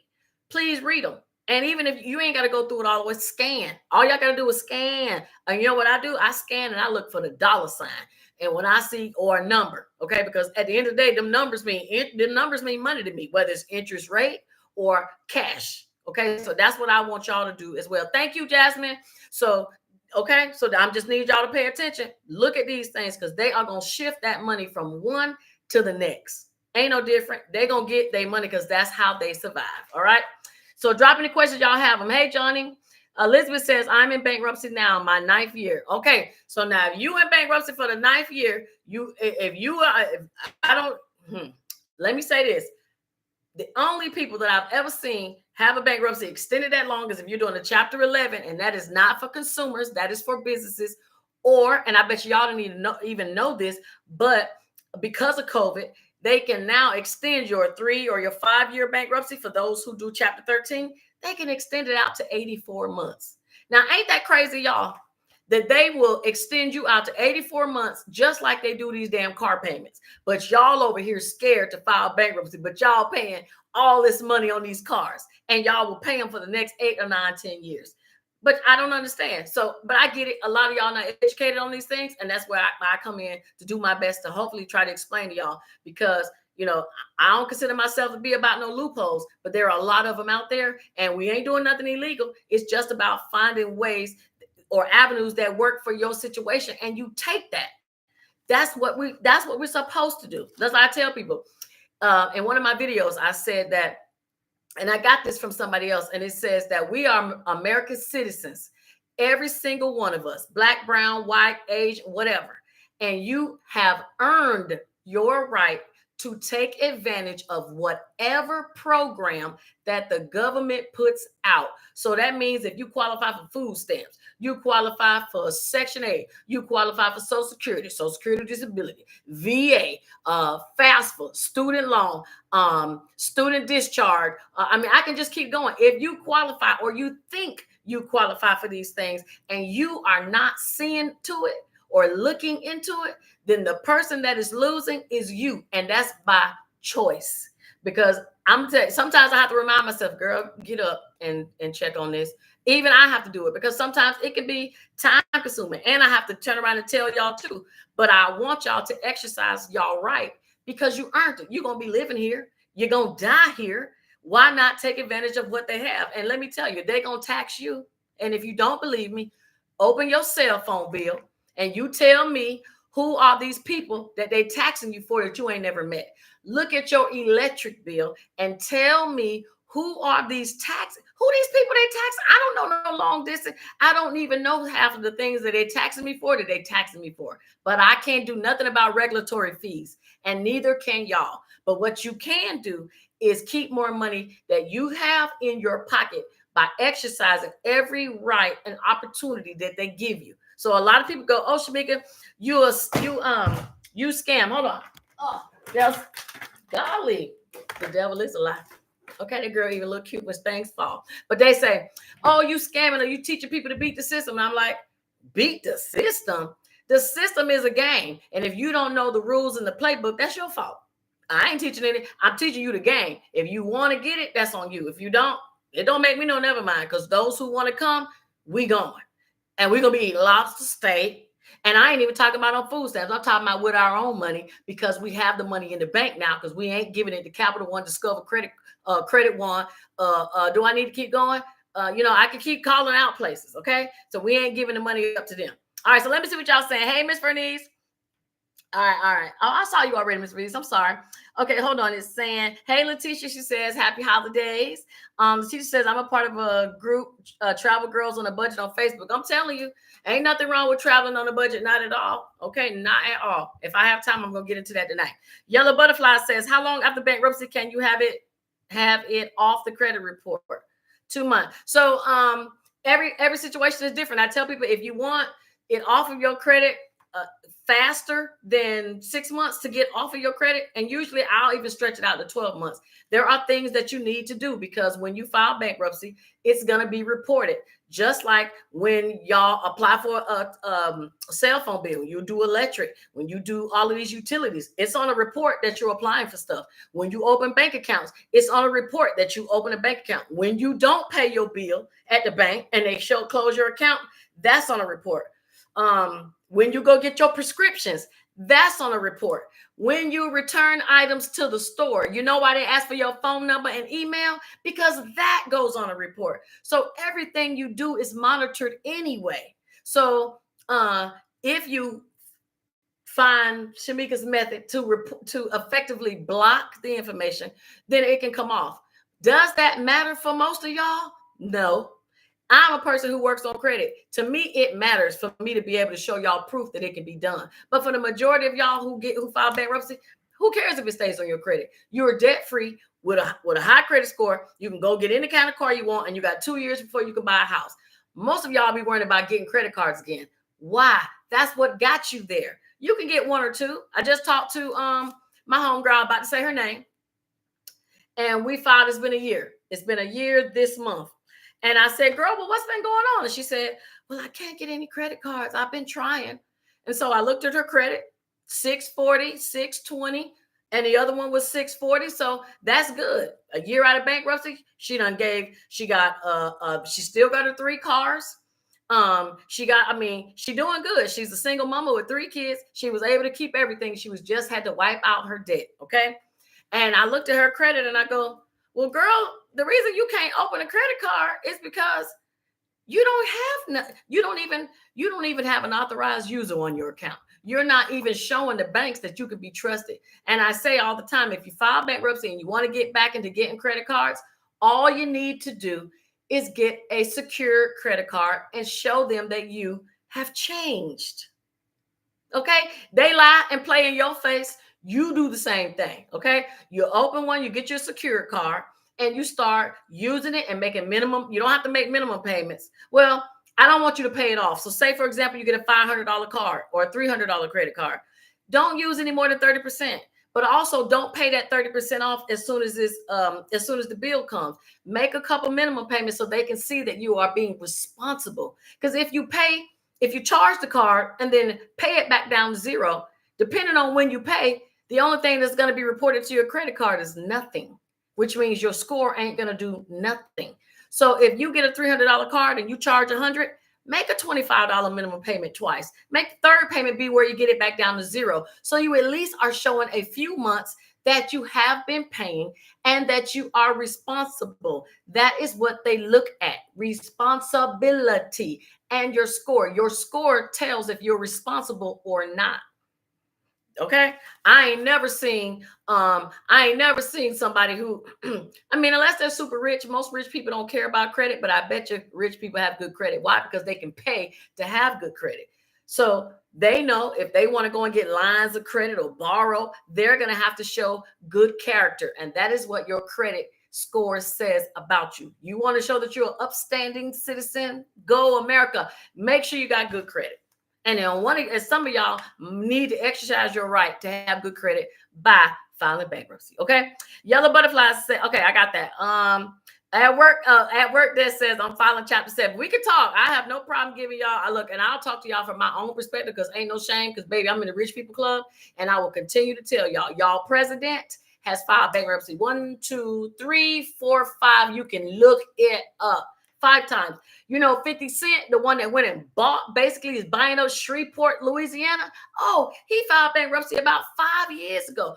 them. And even if you ain't got to go through it all the way, scan. All y'all got to do is scan. And you know what I do? I scan and I look for the dollar sign. And when I see, or a number, okay? Because at the end of the day, them numbers mean money to me, whether it's interest rate or cash, Okay, so that's what I want y'all to do as well. Thank you, Jasmine. So, okay, so I'm just need y'all to pay attention. Look at these things because they are going to shift that money from one to the next. Ain't no different. They're going to get their money because that's how they survive. All right. So drop any questions y'all have them. Hey, Johnny. Elizabeth says, I'm in bankruptcy now, my 9th year. Okay, so now if you in bankruptcy for the 9th year, let me say this. The only people that I've ever seen have a bankruptcy extended that long is if you're doing a Chapter 11, and that is not for consumers, that is for businesses. Or, and I bet y'all don't even know this, but because of COVID, they can now extend your 3 or your 5-year bankruptcy for those who do Chapter 13. They can extend it out to 84 months. Now, ain't that crazy, y'all? That they will extend you out to 84 months, just like they do these damn car payments. But y'all over here scared to file bankruptcy, but y'all paying all this money on these cars, and y'all will pay them for the next 8 or 9, 10 years. But I don't understand. So, but I get it. A lot of y'all not educated on these things, and that's where I come in to do my best to hopefully try to explain to y'all, because I don't consider myself to be about no loopholes, but there are a lot of them out there, and we ain't doing nothing illegal. It's just about finding ways or avenues that work for your situation, and you take that. That's what we're supposed to do. That's what I tell people. In one of my videos, I said that, and I got this from somebody else, and it says that we are American citizens, every single one of us, black, brown, white, Asian, whatever, and you have earned your right to take advantage of whatever program that the government puts out. So that means if you qualify for food stamps, you qualify for Section 8, you qualify for Social Security Disability, VA, FAFSA, student loan, student discharge. I can just keep going. If you qualify or you think you qualify for these things and you are not seeing to it or looking into it, then the person that is losing is you. And that's by choice. Because I'm telling you, sometimes I have to remind myself, girl, get up and check on this. Even I have to do it because sometimes it can be time consuming. And I have to turn around and tell y'all too. But I want y'all to exercise y'all right because you earned it. You're going to be living here. You're going to die here. Why not take advantage of what they have? And let me tell you, they're going to tax you. And if you don't believe me, open your cell phone bill and you tell me who are these people that they taxing you for that you ain't never met. Look at your electric bill and tell me who are these taxes. Who these people they tax? I don't know no long distance. I don't even know half of the things that they taxing me for that they taxing me for. But I can't do nothing about regulatory fees, and neither can y'all. But what you can do is keep more money that you have in your pocket by exercising every right and opportunity that they give you. So a lot of people go, "Oh, Shamika, you scam." Hold on. Oh, that's golly, the devil is a lie. Okay, the girl even look cute when things fall. But they say, "Oh, you scamming or you teaching people to beat the system." And I'm like, beat the system? The system is a game. And if you don't know the rules in the playbook, that's your fault. I ain't teaching any. I'm teaching you the game. If you want to get it, that's on you. If you don't, it don't make me no never mind. Because those who want to come, we going. And we're going to be eating lobster steak. And I ain't even talking about on food stamps. I'm talking about with our own money because we have the money in the bank now because we ain't giving it to Capital One, Discover, Credit One. Do I need to keep going? I can keep calling out places, okay? So we ain't giving the money up to them. All right, so let me see what y'all saying. Hey, Miss Bernice. All right. Oh, I saw you already, Miss Bernice. I'm sorry. Okay, hold on. It's saying, hey, Letitia, she says, happy holidays. Letitia says, I'm a part of a group, Travel Girls on a Budget on Facebook. I'm telling you, ain't nothing wrong with traveling on a budget. Not at all. Okay, not at all. If I have time, I'm going to get into that tonight. Yellow Butterfly says, how long after bankruptcy can you have it off the credit report? 2 months. So every situation is different. I tell people, if you want it off of your credit faster than 6 months to get off of your credit, and usually I'll even stretch it out to 12 months. There are things that you need to do because when you file bankruptcy, it's going to be reported. Just like when y'all apply for a cell phone bill, you do electric, when you do all of these utilities, it's on a report that you're applying for stuff. When you open bank accounts, it's on a report that you open a bank account. When you don't pay your bill at the bank and they close your account, that's on a report. When you go get your prescriptions, That's on a report. When you return items to the store, you know why they ask for your phone number and email? Because that goes on a report. So everything you do is monitored anyway. So if you find Shamika's method to effectively block the information, then it can come off. Does that matter for most of y'all? No. I'm a person who works on credit. To me, it matters for me to be able to show y'all proof that it can be done. But for the majority of y'all who file bankruptcy, who cares if it stays on your credit? You're debt free with a high credit score. You can go get any kind of car you want, and you got 2 years before you can buy a house. Most of y'all be worrying about getting credit cards again. Why? That's what got you there. You can get one or two. I just talked to my homegirl, about to say her name, and we filed. It's been a year. It's been a year this month. And I said, girl, well, what's been going on? And she said, well, I can't get any credit cards. I've been trying. And so I looked at her credit, 640, 620, and the other one was 640. So that's good. A year out of bankruptcy, she still got her 3 cars. She doing good. She's a single mama with 3 kids. She was able to keep everything. She just had to wipe out her debt. Okay. And I looked at her credit and I go, well, girl, the reason you can't open a credit card is because you don't even have an authorized user on your account. You're not even showing the banks that you could be trusted. And I say all the time, if you file bankruptcy and you want to get back into getting credit cards, all you need to do is get a secure credit card and show them that you have changed. Okay? They lie and play in your face. You do the same thing. Okay? You open one, you get your secure card, and you start using it and making minimum. You don't have to make minimum payments. Well, I don't want you to pay it off. So say, for example, you get a $500 card or a $300 credit card. Don't use any more than 30%. But also don't pay that 30% off as soon as the bill comes. Make a couple minimum payments so they can see that you are being responsible. Because if you charge the card and then pay it back down to zero, depending on when you pay, the only thing that's going to be reported to your credit card is nothing, which means your score ain't going to do nothing. So if you get a $300 card and you charge $100, make a $25 minimum payment twice. Make the third payment be where you get it back down to zero. So you at least are showing a few months that you have been paying and that you are responsible. That is what they look at, responsibility, and your score. Your score tells if you're responsible or not. Okay, I ain't never seen somebody who unless they're super rich. Most rich people don't care about credit, but I bet you rich people have good credit. Why? Because they can pay to have good credit. So they know if they want to go and get lines of credit or borrow, they're going to have to show good character. And that is what your credit score says about you. You want to show that you're an upstanding citizen? Go America. Make sure you got good credit. And then some of y'all need to exercise your right to have good credit by filing bankruptcy. Okay. Yellow butterflies say, okay, I got that. At work that says I'm filing chapter 7. We can talk. I have no problem giving y'all and I'll talk to y'all from my own perspective because ain't no shame, because baby, I'm in the rich people club and I will continue to tell y'all president has filed bankruptcy 1, 2, 3, 4, 5. You can look it up 5 times. 50 Cent, the one that went and bought, basically is buying up Shreveport, Louisiana. Oh, he filed bankruptcy about 5 years ago.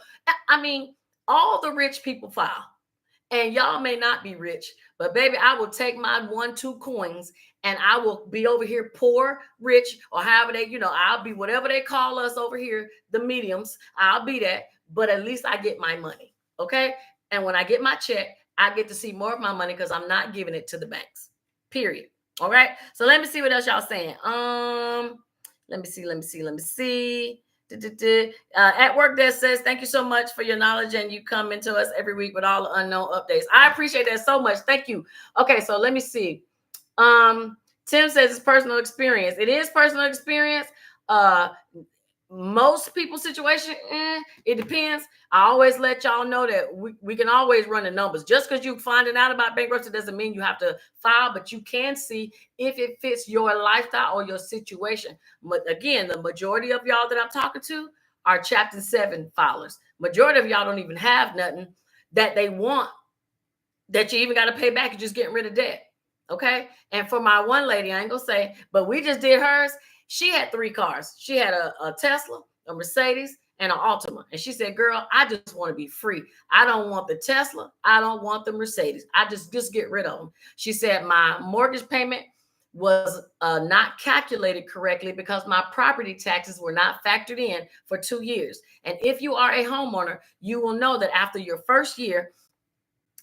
All the rich people file. And y'all may not be rich, but baby, I will take my 1, 2 coins and I will be over here poor, rich, or however I'll be whatever they call us over here, the mediums. I'll be that, but at least I get my money. Okay. And when I get my check, I get to see more of my money because I'm not giving it to the banks. Period. All right. So let me see what else y'all saying. Let me see. At work that says, thank you so much for your knowledge and you come into us every week with all the unknown updates. I appreciate that so much. Thank you. Okay, so let me see. Tim says it's personal experience. It is personal experience. Most people's situation, it depends. I always let y'all know that we can always run the numbers. Just because you're finding out about bankruptcy doesn't mean you have to file, but you can see if it fits your lifestyle or your situation. But again, the majority of y'all that I'm talking to are Chapter 7 filers. Majority of y'all don't even have nothing that they want that you even got to pay back. You're just getting rid of debt. Okay. And for my one lady, I ain't gonna say, but we just did hers. She had 3 cars. She had a Tesla, a Mercedes, and an Altima. And she said, girl, I just want to be free. I don't want the Tesla. I don't want the Mercedes. I just get rid of them. She said, my mortgage payment was not calculated correctly because my property taxes were not factored in for 2 years. And if you are a homeowner, you will know that after your first year,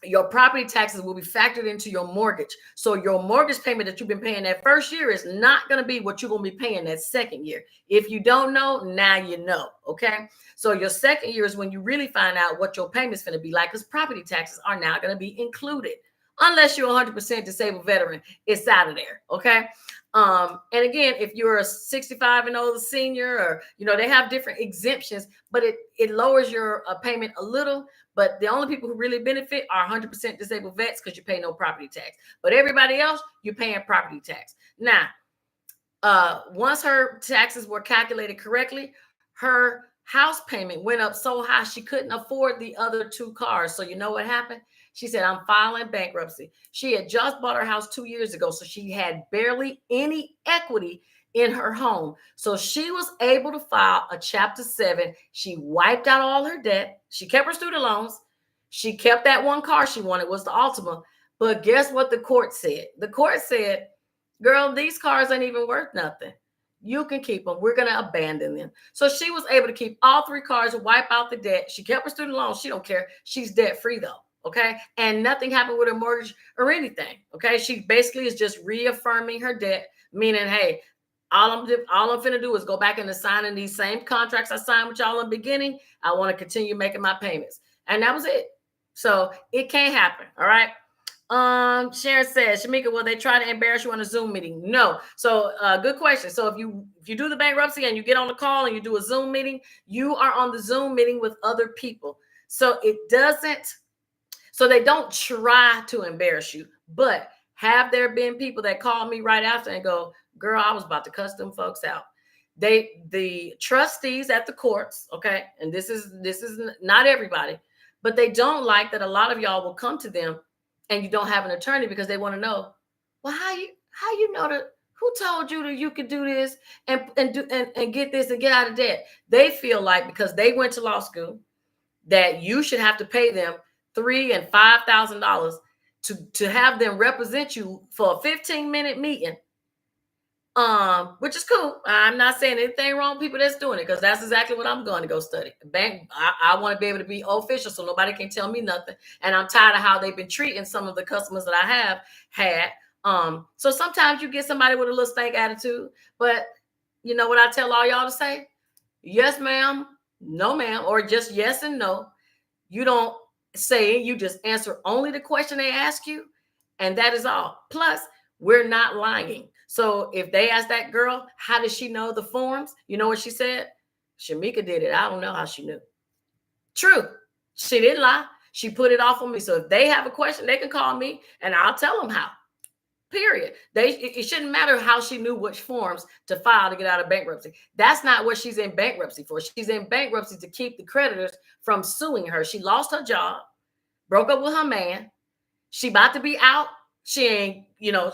your property taxes will be factored into your mortgage. So your mortgage payment that you've been paying that first year is not going to be what you're going to be paying that second year. If you don't know, now you know, okay? So your second year is when you really find out what your payment's going to be like, because property taxes are now going to be included. Unless you're 100% disabled veteran, it's out of there, okay? And again, if you're a 65 and older senior, or, they have different exemptions, but it lowers your payment a little. But the only people who really benefit are 100% disabled vets, because you pay no property tax. But everybody else, you're paying property tax. Now, once her taxes were calculated correctly, her house payment went up so high she couldn't afford the other 2 cars. So you know what happened? She said, I'm filing bankruptcy. She had just bought her house 2 years ago, so she had barely any equity in her home. So she was able to file a Chapter 7. She wiped out all her debt. She kept her student loans. She kept that one car she wanted, was the Altima. But guess what the court said? The court said, girl, these cars ain't even worth nothing. You can keep them. We're going to abandon them. So she was able to keep all 3 cars and wipe out the debt. She kept her student loans. She don't care. She's debt free though. Okay. And nothing happened with her mortgage or anything. Okay. She basically is just reaffirming her debt, meaning, hey, all I'm finna do is go back into signing these same contracts I signed with y'all in the beginning. I want to continue making my payments. And that was it. So it can't happen. All right. Sharon says, Shamika, will they try to embarrass you on a Zoom meeting? No. So good question. So if you do the bankruptcy and you get on the call and you do a Zoom meeting, you are on the Zoom meeting with other people. So so they don't try to embarrass you. But have there been people that call me right after and go, girl, I was about to cuss them folks out. The trustees at the courts, okay, and this is not everybody, but they don't like that a lot of y'all will come to them and you don't have an attorney, because they want to know, well, how you know that, who told you that you could do this and get this and get out of debt? They feel like because they went to law school that you should have to pay them $3,000 and $5,000 to have them represent you for a 15-minute meeting. Which is cool. I'm not saying anything wrong with people that's doing it, because that's exactly what I'm going to go study. I want to be able to be official so nobody can tell me nothing. And I'm tired of how they've been treating some of the customers that I have had. So sometimes you get somebody with a little stank attitude, but you know what I tell all y'all to say? Yes, ma'am, no, ma'am, or just yes and no. You don't say, you just answer only the question they ask you, and that is all. Plus, we're not lying. So if they ask that girl, how does she know the forms? You know what she said? Shamika did it. I don't know how she knew. True. She didn't lie. She put it off on me. So if they have a question, they can call me and I'll tell them how. Period. It shouldn't matter how she knew which forms to file to get out of bankruptcy. That's not what she's in bankruptcy for. She's in bankruptcy to keep the creditors from suing her. She lost her job, broke up with her man. She about to be out. She ain't,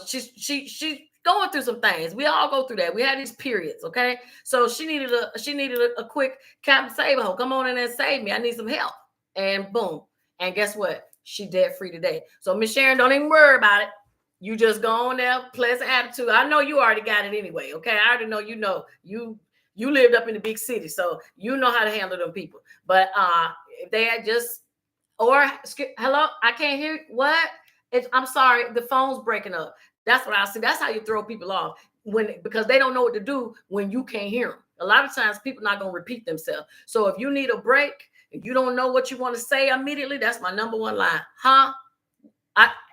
she's going through some things. We all go through that. We have these periods, okay? So she needed a quick Captain Save Ho. Come on in and save me. I need some help. And boom. And guess what? She debt free today. So Miss Sharon, don't even worry about it. You just go on there, pleasant attitude. I know you already got it anyway, okay? I already know you lived up in the big city, so you know how to handle them people. But if they had just, hello, I can't hear what? I'm sorry, the phone's breaking up. That's what I see. That's how you throw people off, because they don't know what to do when you can't hear them. A lot of times people not going to repeat themselves. So if you need a break, if you don't know what you want to say immediately, that's my number one line. Huh?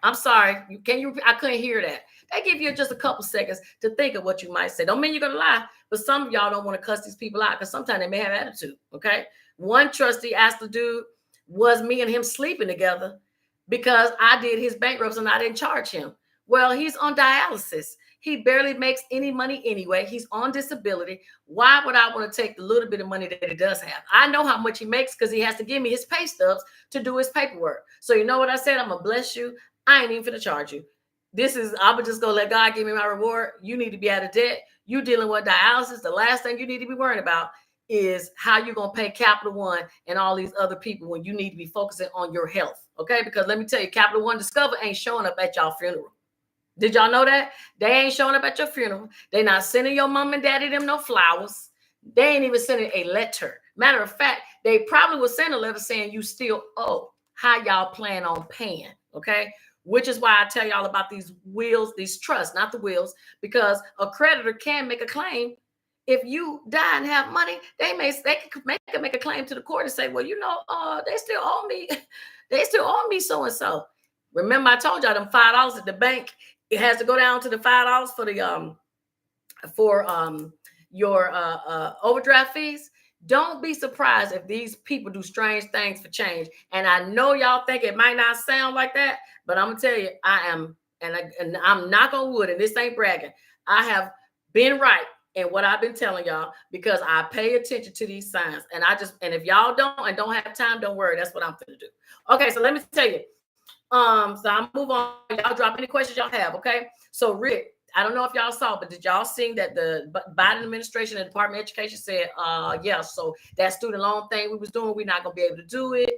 I'm sorry. I couldn't hear that. They give you just a couple seconds to think of what you might say. Don't mean you're going to lie, but some of y'all don't want to cuss these people out because sometimes they may have attitude. Okay. One trustee asked the dude, was me and him sleeping together because I did his bankruptcy and I didn't charge him. Well, he's on dialysis. He barely makes any money anyway. He's on disability. Why would I want to take the little bit of money that he does have? I know how much he makes because he has to give me his pay stubs to do his paperwork. So you know what I said? I'm going to bless you. I ain't even finna charge you. I'm just going to let God give me my reward. You need to be out of debt. You dealing with dialysis. The last thing you need to be worrying about is how you're going to pay Capital One and all these other people when you need to be focusing on your health. Okay, because let me tell you, Capital One Discover ain't showing up at y'all funeral. Did y'all know that? They ain't showing up at your funeral. They not sending your mom and daddy them no flowers. They ain't even sending a letter. Matter of fact, they probably would send a letter saying you still owe. How y'all plan on paying? Okay, which is why I tell y'all about these wills, these trusts, not the wills, because a creditor can make a claim. If you die and have money, they can make a claim to the court and say, well, you know, they still owe me, they still owe me so and so. Remember, I told y'all them $5 at the bank. It has to go down to the $5 for the your overdraft fees. Don't be surprised if these people do strange things for change. And I know y'all think it might not sound like that, but I'm gonna tell you, I am, and I'm knock on wood, and this ain't bragging. I have been right in what I've been telling y'all because I pay attention to these signs. And if y'all don't have time, don't worry. That's what I'm gonna do. Okay, so let me tell you. So I'll move on. Y'all drop any questions y'all have. Okay. So Rick, I don't know if y'all saw, but did y'all see that the Biden administration and Department of Education said, yeah, so that student loan thing we was doing, we're not gonna be able to do it.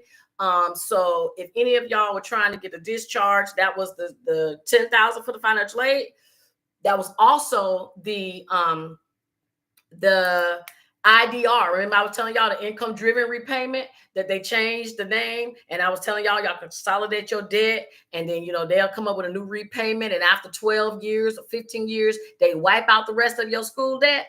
So if any of y'all were trying to get a discharge, that was the $10,000 for the financial aid. That was also the IDR. Remember, I was telling y'all the income driven repayment, that they changed the name, and I was telling y'all consolidate your debt, and then they'll come up with a new repayment, and after 12 years or 15 years, they wipe out the rest of your school debt.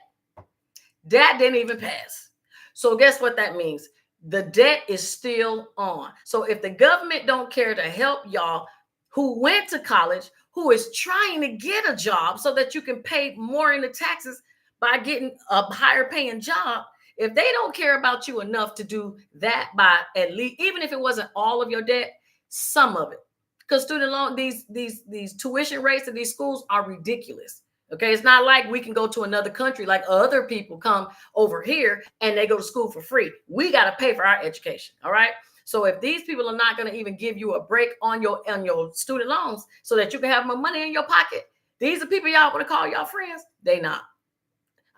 That didn't even pass. So guess what that means? The debt is still on. So if the government don't care to help y'all who went to college, who is trying to get a job so that you can pay more in the taxes by getting a higher paying job, if they don't care about you enough to do that by at least, even if it wasn't all of your debt, some of it, because student loan, these tuition rates at these schools are ridiculous. Okay, it's not like we can go to another country like other people come over here and they go to school for free. We got to pay for our education. All right. So if these people are not going to even give you a break on your student loans so that you can have more money in your pocket, these are people y'all want to call y'all friends. They not.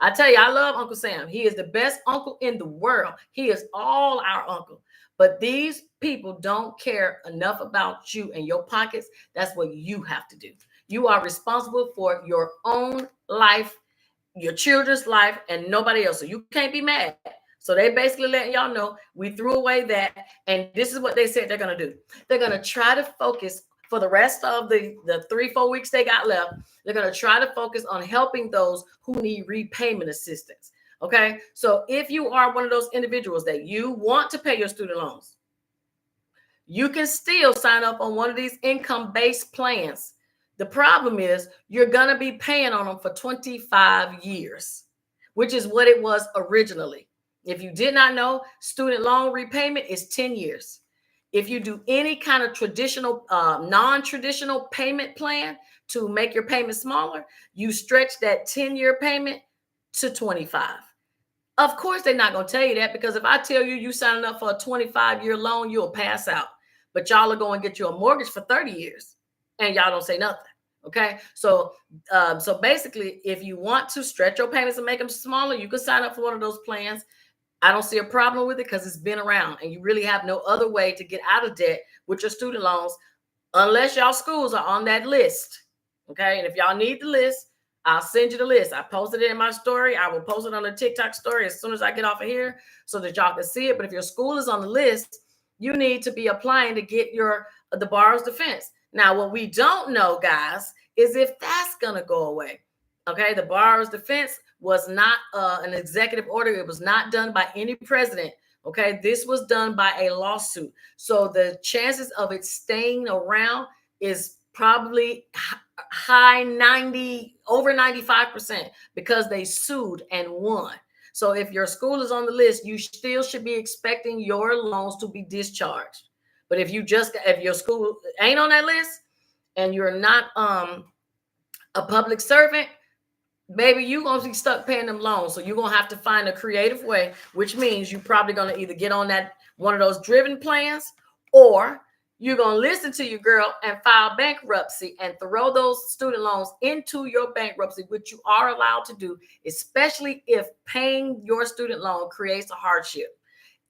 I tell you, I love Uncle Sam. He is the best uncle in the world. He is all our uncle. But these people don't care enough about you and your pockets. That's what you have to do. You are responsible for your own life, your children's life, and nobody else. So you can't be mad. So they basically letting y'all know we threw away that. And this is what they said they're going to do. They're going to try to focus for the rest of the 3-4 weeks they got left. They're going to try to focus on helping those who need repayment assistance. Okay. So if you are one of those individuals that you want to pay your student loans, you can still sign up on one of these income-based plans. The problem is you're going to be paying on them for 25 years, which is what it was originally. If you did not know, student loan repayment is 10 years. If you do any kind of traditional, non-traditional payment plan to make your payment smaller, you stretch that 10-year payment to 25. Of course, they're not going to tell you that, because if I tell you you signing up for a 25-year loan, you'll pass out. But y'all are going to get you a mortgage for 30 years and y'all don't say nothing. Okay. So basically, if you want to stretch your payments and make them smaller, you can sign up for one of those plans. I don't see a problem with it because it's been around and you really have no other way to get out of debt with your student loans unless y'all schools are on that list. Okay. And if y'all need the list, I'll send you the list. I posted it in my story. I will post it on the TikTok story as soon as I get off of here so that y'all can see it. But if your school is on the list, you need to be applying to get the borrower's defense. Now, what we don't know, guys, is if that's going to go away. Okay. The borrower's defense was not an executive order. It was not done by any president. Okay. This was done by a lawsuit. So the chances of it staying around is probably high 90, over 95%, because they sued and won. So if your school is on the list, you still should be expecting your loans to be discharged. But if your school ain't on that list and you're not a public servant, baby, you're going to be stuck paying them loans. So you're going to have to find a creative way, which means you're probably going to either get on that one of those driven plans, or you're going to listen to your girl and file bankruptcy and throw those student loans into your bankruptcy, which you are allowed to do, especially if paying your student loan creates a hardship.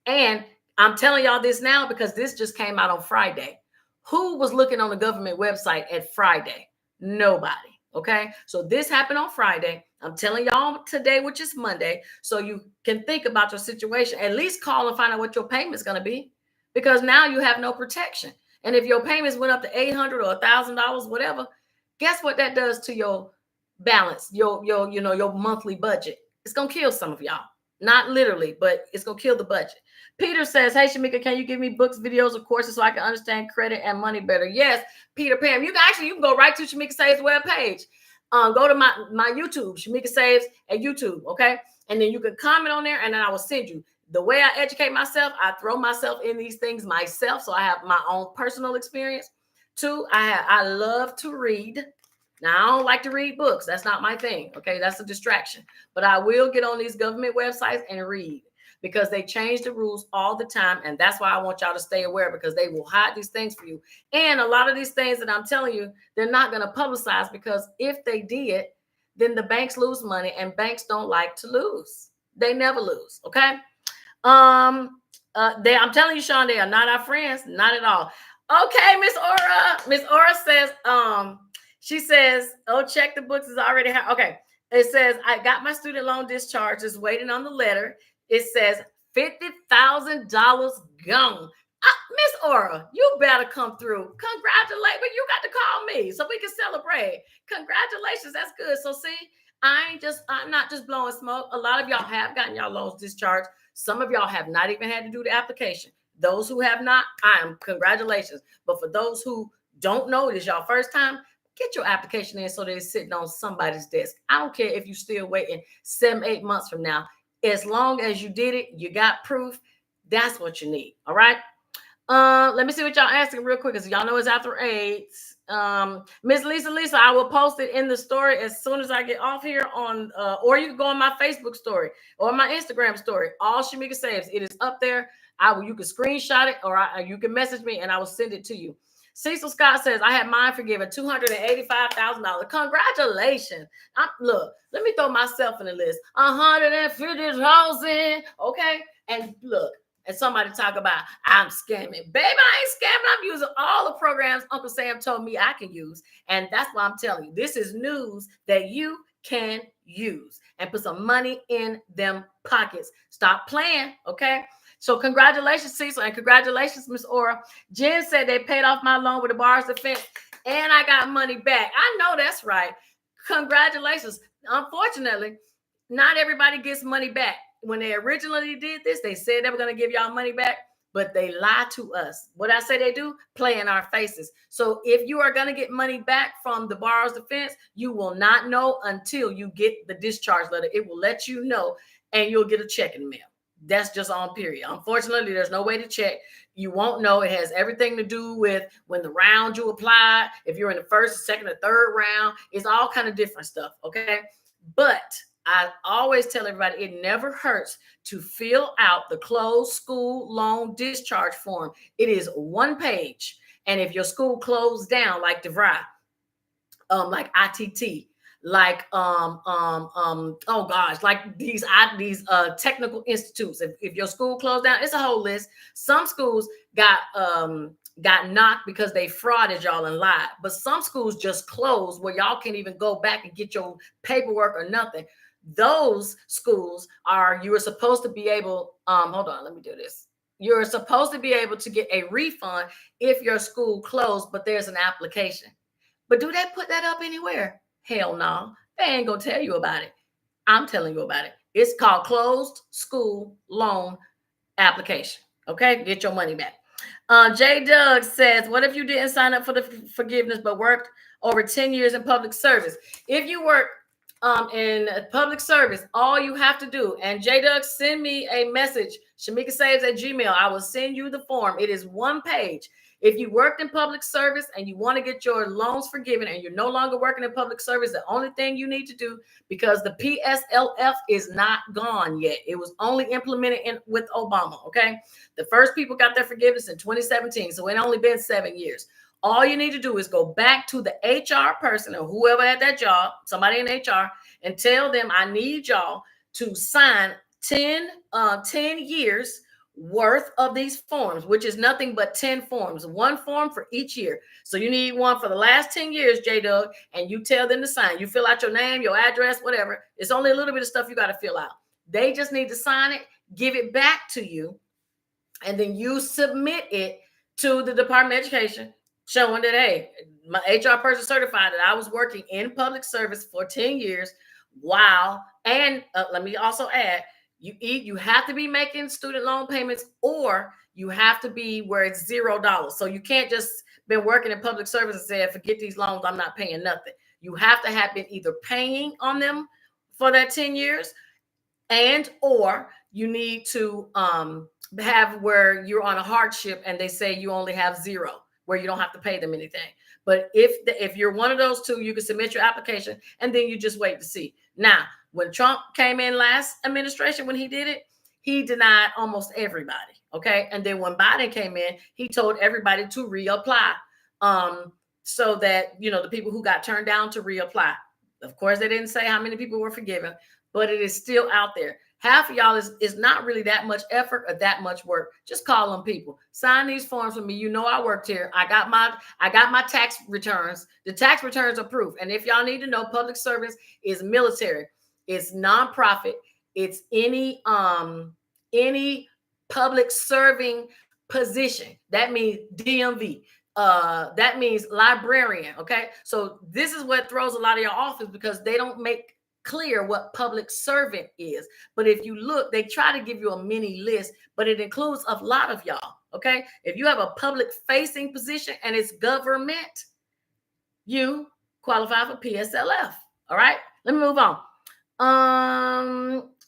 And I'm telling y'all this now because this just came out on Friday. Who was looking on the government website at Friday? Nobody. Okay. So this happened on Friday. I'm telling y'all today, which is Monday, so you can think about your situation. At least call and find out what your payment's going to be, because now you have no protection. And if your payments went up to $800 or $1,000, whatever, guess what that does to your balance, your monthly budget? It's going to kill some of y'all. Not literally, but it's going to kill the budget. Peter says, hey, Shamika, can you give me books, videos, or courses so I can understand credit and money better? Yes, Peter Pam. You can go right to Shamika Saves webpage. Go to my YouTube, Shamika Saves at YouTube, okay? And then you can comment on there, and then I will send you. The way I educate myself, I throw myself in these things myself, so I have my own personal experience. Two, I love to read. Now, I don't like to read books. That's not my thing, okay? That's a distraction. But I will get on these government websites and read, because they change the rules all the time. And that's why I want y'all to stay aware, because they will hide these things for you. And a lot of these things that I'm telling you, they're not going to publicize, because if they did, then the banks lose money, and banks don't like to lose. They never lose. Okay. I'm telling you, Sean, they are not our friends. Not at all. Okay. Miss Aura says, she says, oh, check the books is already okay. It says, I got my student loan discharge, just waiting on the letter. It says $50,000 gone. Miss Aura, you better come through. Congratulations. But you got to call me so we can celebrate. Congratulations. That's good. So see, I'm not just blowing smoke. A lot of y'all have gotten y'all loans discharged. Some of y'all have not even had to do the application. Those who have not, congratulations. But for those who don't know, it is y'all first time, get your application in so that it's sitting on somebody's desk. I don't care if you're still waiting 7-8 months from now. As long as you did it, you got proof. That's what you need. All right. Let me see what y'all asking real quick, because y'all know it's after 8. Miss Lisa, I will post it in the story as soon as I get off here on, or you can go on my Facebook story or my Instagram story. All Shamika Saves. It is up there. You can screenshot it, or you can message me and I will send it to you. Cecil Scott says, I had mine forgiven, $285,000. Congratulations. Look, let me throw myself in the list. 150,000. Okay. And look, and somebody talk about, I'm scamming. Baby, I ain't scamming. I'm using all the programs Uncle Sam told me I can use. And that's why I'm telling you, this is news that you can use and put some money in them pockets. Stop playing. Okay. So congratulations, Cecil, and congratulations, Miss Aura. Jen said they paid off my loan with the bars defense, and I got money back. I know that's right. Congratulations. Unfortunately, not everybody gets money back. When they originally did this, they said they were going to give y'all money back, but they lie to us. What I say they do? Play in our faces. So if you are going to get money back from the borrower's defense, you will not know until you get the discharge letter. It will let you know, and you'll get a check in the mail. That's just on period. Unfortunately, there's no way to check. You won't know. It has everything to do with when the round you apply, if you're in the first, second, or third round. It's all kind of different stuff, okay? But I always tell everybody, it never hurts to fill out the closed school loan discharge form. It is 1 page. And if your school closed down, like DeVry, like ITT, like oh gosh, like these technical institutes. If your school closed down, it's a whole list. Some schools got knocked because they frauded y'all and lied, but some schools just closed where y'all can't even go back and get your paperwork or nothing. Those schools you are supposed to be able, hold on, let me do this. You're supposed to be able to get a refund if your school closed, but there's an application. But do they put that up anywhere? Hell no. They ain't going to tell you about it. I'm telling you about it. It's called closed school loan application. Okay? Get your money back. J. Doug says, what if you didn't sign up for the forgiveness but worked over 10 years in public service? If you work In public service, all you have to do, and J-Doug, send me a message, shamikasaves@gmail. I will send you the form. It is one page. If you worked in public service and you want to get your loans forgiven and you're no longer working in public service, the only thing you need to do, because the PSLF is not gone yet. It was only implemented with Obama, okay? The first people got their forgiveness in 2017, so it only been 7 years. All you need to do is go back to the HR person or whoever had that job, somebody in HR, and tell them, I need y'all to sign 10 years worth of these forms, which is nothing but 10 forms, one form for each year. So you need one for the last 10 years, J-Doug, and you tell them to sign. You fill out your name, your address, whatever. It's only a little bit of stuff you got to fill out. They just need to sign it, give it back to you, and then you submit it to the Department of Education, showing that, hey, my HR person certified that I was working in public service for 10 years. Wow. And let me also add, you have to be making student loan payments, or you have to be where it's $0. So you can't just been working in public service and say, forget these loans, I'm not paying nothing. You have to have been either paying on them for that 10 years, and or you need to have where you're on a hardship and they say you only have 0, where you don't have to pay them anything. But if you're one of those two, you can submit your application and then you just wait to see. Now, when Trump came in last administration, when he did it, he denied almost everybody. Okay. And then when Biden came in, he told everybody to reapply. So that, the people who got turned down to reapply. Of course, they didn't say how many people were forgiven, but it is still out there. Half of y'all is not really that much effort or that much work. Just call them people. Sign these forms for me. I worked here. I got my tax returns. The tax returns are proof. And if y'all need to know, public service is military. It's nonprofit. It's any public serving position. That means DMV. That means librarian. Okay. So this is what throws a lot of y'all off, is because they don't make clear what public servant is. But if you look, they try to give you a mini list, but it includes a lot of y'all. Okay. If you have a public facing position and it's government, you qualify for PSLF. All right. Let me move on.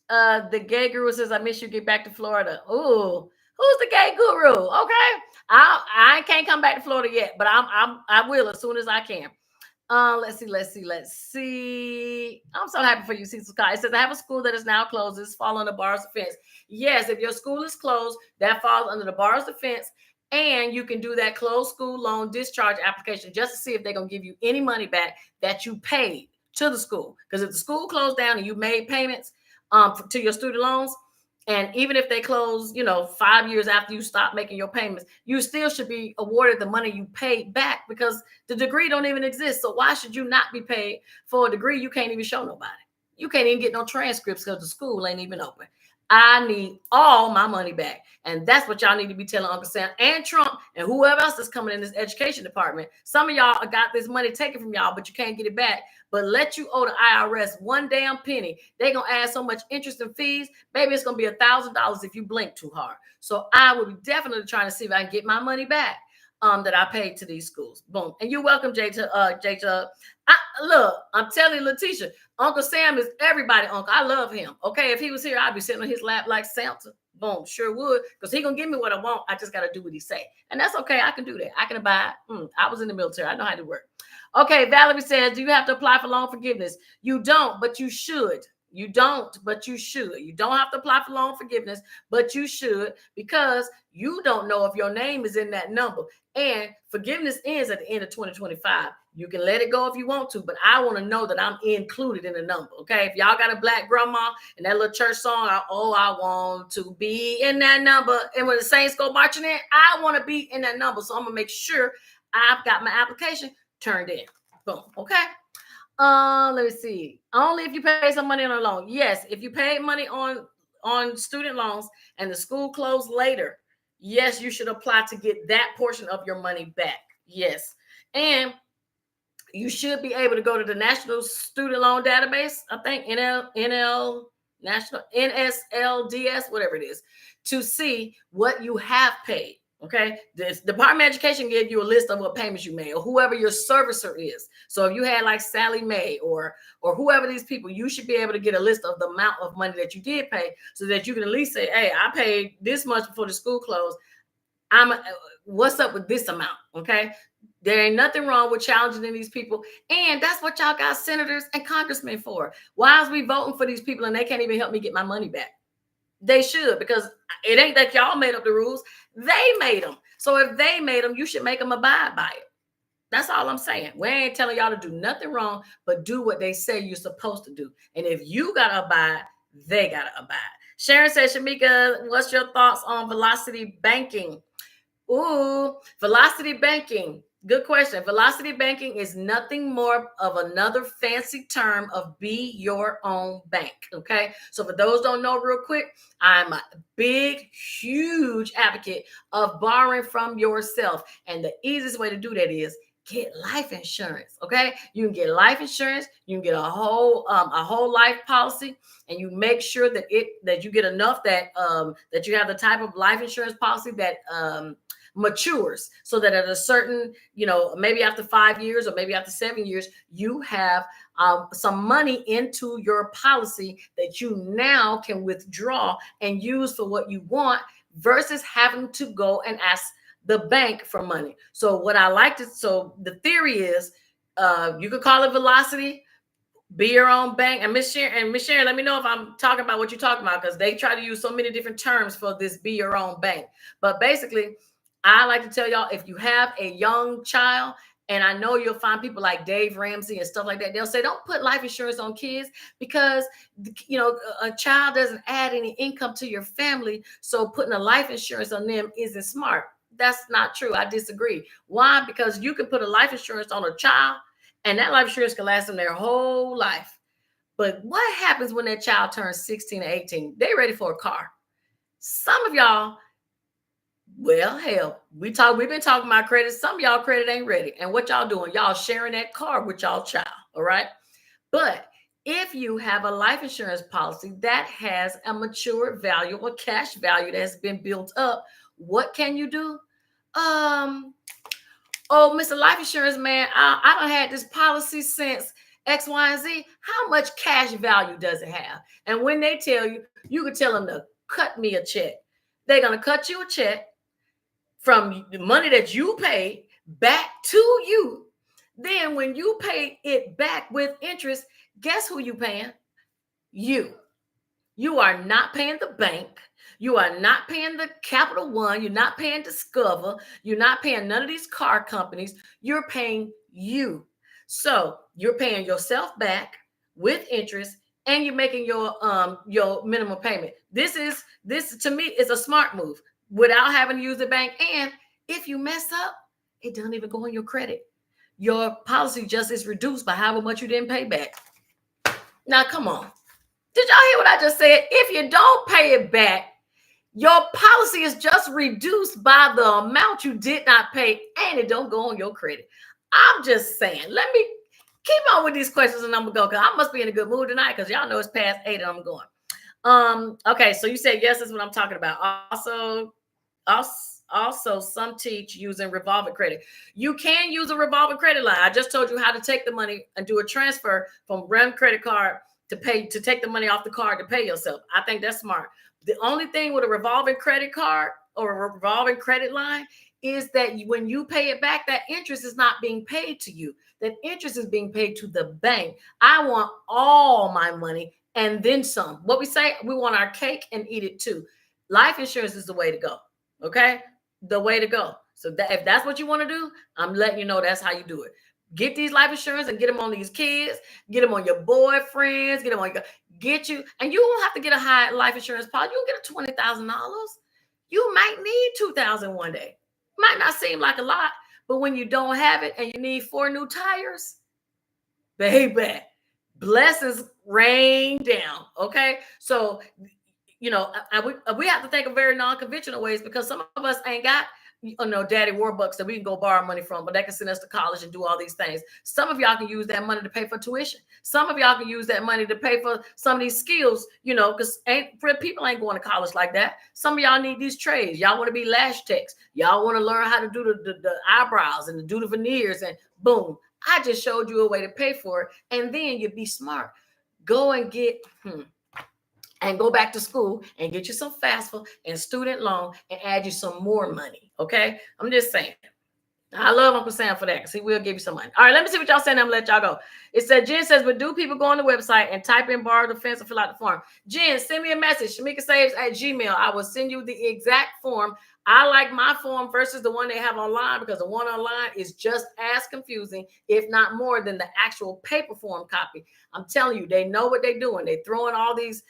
The gay guru says, I miss you, get back to Florida. Ooh, who's the gay guru? Okay. I can't come back to Florida yet, but I will as soon as I can. Let's see. I'm so happy for you, Cecil Scott. It says, I have a school that is now closed. It's fall under bars of fence. Yes, if your school is closed, that falls under the bars of fence. And you can do that closed school loan discharge application just to see if they're going to give you any money back that you paid to the school. Because if the school closed down and you made payments to your student loans, and even if they close, 5 years after you stop making your payments, you still should be awarded the money you paid back, because the degree don't even exist. So why should you not be paid for a degree you can't even show nobody? You can't even get no transcripts because the school ain't even open. I need all my money back. And that's what y'all need to be telling Uncle Sam and Trump and whoever else is coming in this education department. Some of y'all got this money taken from y'all, but you can't get it back. But let you owe the IRS one damn penny. They're going to add so much interest and fees. Baby, it's going to be $1,000 if you blink too hard. So I will be definitely trying to see if I can get my money back that I paid to these schools. Boom. And you're welcome, Jay. Look, I'm telling you, Letitia, Uncle Sam is everybody uncle. I love him. Okay, if he was here, I'd be sitting on his lap like Santa. Boom, sure would, because he gonna give me what I want. I just gotta do what he say, and that's okay. I can do that. I can abide. I was in the military. I know how to work. Okay, Valerie says, do you have to apply for loan forgiveness? You don't, but you should. You don't, but you should. You don't have to apply for loan forgiveness, but you should, because you don't know if your name is in that number. And forgiveness ends at the end of 2025. You can let it go if you want to, but I want to know that I'm included in the number. Okay. If y'all got a black grandma and that little church song, I want to be in that number. And when the saints go marching in, I want to be in that number. So I'm going to make sure I've got my application turned in. Boom. Okay. Let me see. Only if you pay some money on a loan. Yes. If you pay money on student loans and the school closed later, yes, you should apply to get that portion of your money back. Yes. And you should be able to go to the National Student Loan Database, I think NSLDS, whatever it is, to see what you have paid. Okay, the Department of Education gave you a list of what payments you made, or whoever your servicer is. So if you had like Sally Mae or whoever these people, you should be able to get a list of the amount of money that you did pay, so that you can at least say, "Hey, I paid this much before the school closed. What's up with this amount?" Okay, there ain't nothing wrong with challenging these people, and that's what y'all got senators and congressmen for. Why is we voting for these people and they can't even help me get my money back? They should, because it ain't that y'all made up the rules. They made them. So if they made them, you should make them abide by it. That's all I'm saying. We ain't telling y'all to do nothing wrong, but do what they say you're supposed to do. And if you got to abide, they got to abide. Sharon says, Shamika, what's your thoughts on velocity banking? Ooh, velocity banking. Good question. Velocity banking is nothing more of another fancy term of be your own bank. Okay. So for those don't know, real quick, I'm a big, huge advocate of borrowing from yourself. And the easiest way to do that is get life insurance. Okay. You can get life insurance. You can get a whole life policy, and you make sure that you get enough that you have the type of life insurance policy that matures, so that at a certain, maybe after 5 years or maybe after 7 years, you have some money into your policy that you now can withdraw and use for what you want, versus having to go and ask the bank for money. So the theory is, you could call it velocity, be your own bank. And Miss Sharon, let me know if I'm talking about what you're talking about, because they try to use so many different terms for this be your own bank. But basically, I like to tell y'all, if you have a young child, and I know you'll find people like Dave Ramsey and stuff like that, they'll say, don't put life insurance on kids, because, a child doesn't add any income to your family. So putting a life insurance on them isn't smart. That's not true. I disagree. Why? Because you can put a life insurance on a child, and that life insurance can last them their whole life. But what happens when that child turns 16 or 18? They ready for a car. Some of y'all, well, hell, we've been talking about credit. Some of y'all credit ain't ready. And what y'all doing? Y'all sharing that car with y'all child. All right. But if you have a life insurance policy that has a mature value or cash value that has been built up, what can you do? Oh, Mr. Life Insurance man, I don't had this policy since X, Y, and Z. How much cash value does it have? And when they tell you, you can tell them to cut me a check. They're going to cut you a check from the money that you paid back to you. Then when you pay it back with interest, guess who you paying? You. You are not paying the bank. You are not paying the Capital One. You're not paying Discover. You're not paying none of these car companies. You're paying you. So you're paying yourself back with interest, and you're making your minimum payment. This to me is a smart move without having to use the bank. And if you mess up, it doesn't even go on your credit. Your policy just is reduced by however much you didn't pay back. Now, come on. Did y'all hear what I just said? If you don't pay it back, your policy is just reduced by the amount you did not pay, and it don't go on your credit. I'm just saying. Let me keep on with these questions, and I'm gonna go, because I must be in a good mood tonight, because y'all know it's past 8 and I'm going. Okay, so you said yes, that's what I'm talking about. Also, some teach using revolving credit. You can use a revolving credit line. I just told you how to take the money and do a transfer from one credit card to take the money off the card to pay yourself. I think that's smart. The only thing with a revolving credit card or a revolving credit line is that when you pay it back, that interest is not being paid to you. That interest is being paid to the bank. I want all my money and then some. What we say, we want our cake and eat it too. Life insurance is the way to go. Okay? The way to go. So if that's what you want to do, I'm letting you know that's how you do it. Get these life insurance and get them on these kids, get them on your boyfriends, and you won't have to get a high life insurance policy. You can get a $20,000. You might need $2,000 one day. Might not seem like a lot, but when you don't have it and you need 4 new tires, baby, blessings rain down. Okay. So, we have to think of very non-conventional ways, because some of us ain't got Daddy Warbucks that we can go borrow money from, but that can send us to college and do all these things. Some of y'all can use that money to pay for tuition. Some of y'all can use that money to pay for some of these skills, because people ain't going to college like that. Some of y'all need these trades. Y'all want to be lash techs. Y'all want to learn how to do the eyebrows and to do the veneers, and boom, I just showed you a way to pay for it. And then you'd be smart. Go and get and go back to school and get you some FAFSA and student loan and add you some more money. Okay, I'm just saying. I love Uncle Sam for that because he will give you some money. All right, let me see what y'all saying. I'm gonna let y'all go. It said, Jen says, but do people go on the website and type in borrow defense and fill out the form? Jen, send me a message, shamikasaves@gmail. I will send you the exact form. I like my form versus the one they have online because the one online is just as confusing, if not more, than the actual paper form copy. I'm telling you, they know what they're doing. They're throwing all these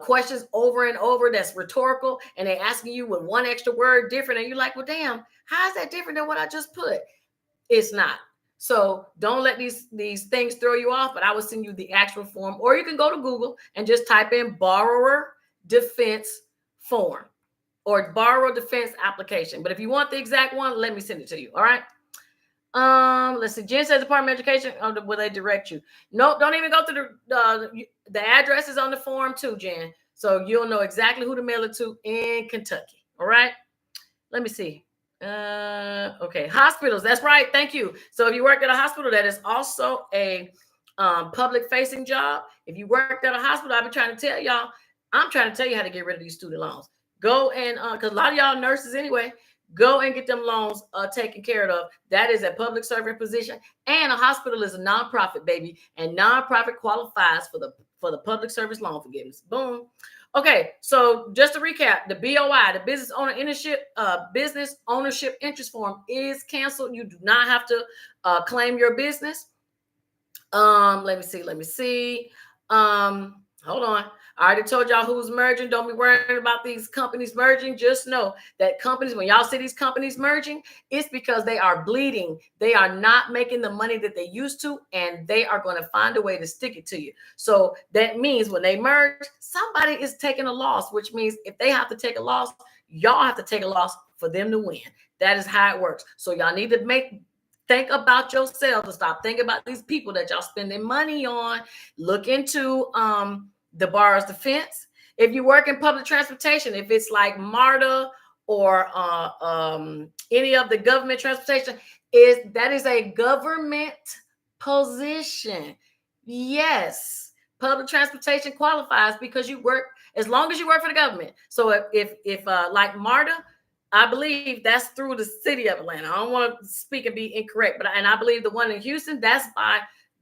questions over and over that's rhetorical, and they're asking you with one extra word different, and you're like, well, damn, how is that different than what I just put? It's not. So don't let these things throw you off, but I will send you the actual form, or you can go to Google and just type in borrower defense form or borrower defense application. But if you want the exact one, let me send it to you. All right. Let's see. Jen says Department of Education. Will they direct you? No, don't even go to the address is on the form too, Jen. So you'll know exactly who to mail it to in Kentucky. All right. Let me see. Okay. Hospitals. That's right. Thank you. So if you work at a hospital, that is also a public facing job. If you worked at a hospital, I've been trying to tell y'all, I'm trying to tell you how to get rid of these student loans. Go and, because a lot of y'all nurses anyway, go and get them loans taken care of. That is a public servant position. And a hospital is a nonprofit, baby. And nonprofit qualifies for the public service loan forgiveness. Boom. Okay, so just to recap, the BOI, the business ownership interest form is canceled. You do not have to claim your business. Let me see. Hold on. I already told y'all who's merging. Don't be worrying about these companies merging. Just know that companies, when y'all see these companies merging, it's because they are bleeding. They are not making the money that they used to, and they are going to find a way to stick it to you. So that means when they merge, somebody is taking a loss, which means if they have to take a loss, y'all have to take a loss for them to win. That is how it works. So y'all need to think about yourselves and stop thinking about these people that y'all spending money on. Look into the borrower's defense. If you work in public transportation, if it's like MARTA or any of the government transportation, that is a government position. Yes, public transportation qualifies because you work, as long as you work for the government. So if like MARTA, I believe that's through the city of Atlanta. I don't want to speak and be incorrect, but I believe the one in Houston, that's by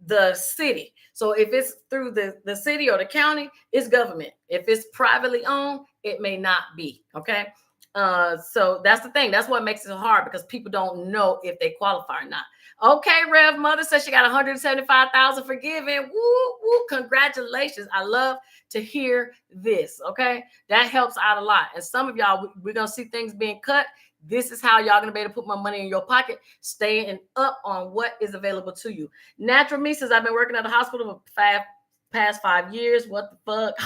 the city. So if it's through the city or the county, it's government. If it's privately owned, it may not be. Okay. So that's the thing. That's what makes it hard, because people don't know if they qualify or not. Okay, Rev Mother says she got 175,000 forgiven. Woo, woo, congratulations. I love to hear this. Okay, that helps out a lot. And some of y'all, we're gonna see things being cut. This is how y'all gonna be able to put more money in your pocket, staying up on what is available to you. Natural Me says, I've been working at the hospital for past 5 years. What the fuck?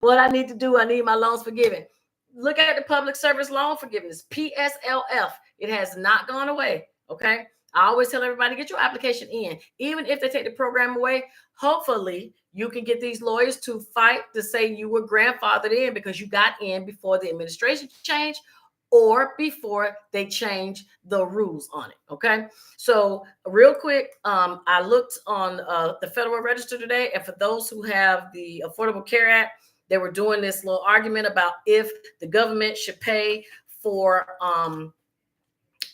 What I need to do? I need my loans forgiven. Look at the public service loan forgiveness, PSLF. It has not gone away. Okay. I always tell everybody, get your application in. Even if they take the program away, hopefully you can get these lawyers to fight to say you were grandfathered in because you got in before the administration changed or before they change the rules on it. Okay. So real quick, I looked on the Federal Register today, and for those who have the Affordable Care Act, they were doing this little argument about if the government should pay for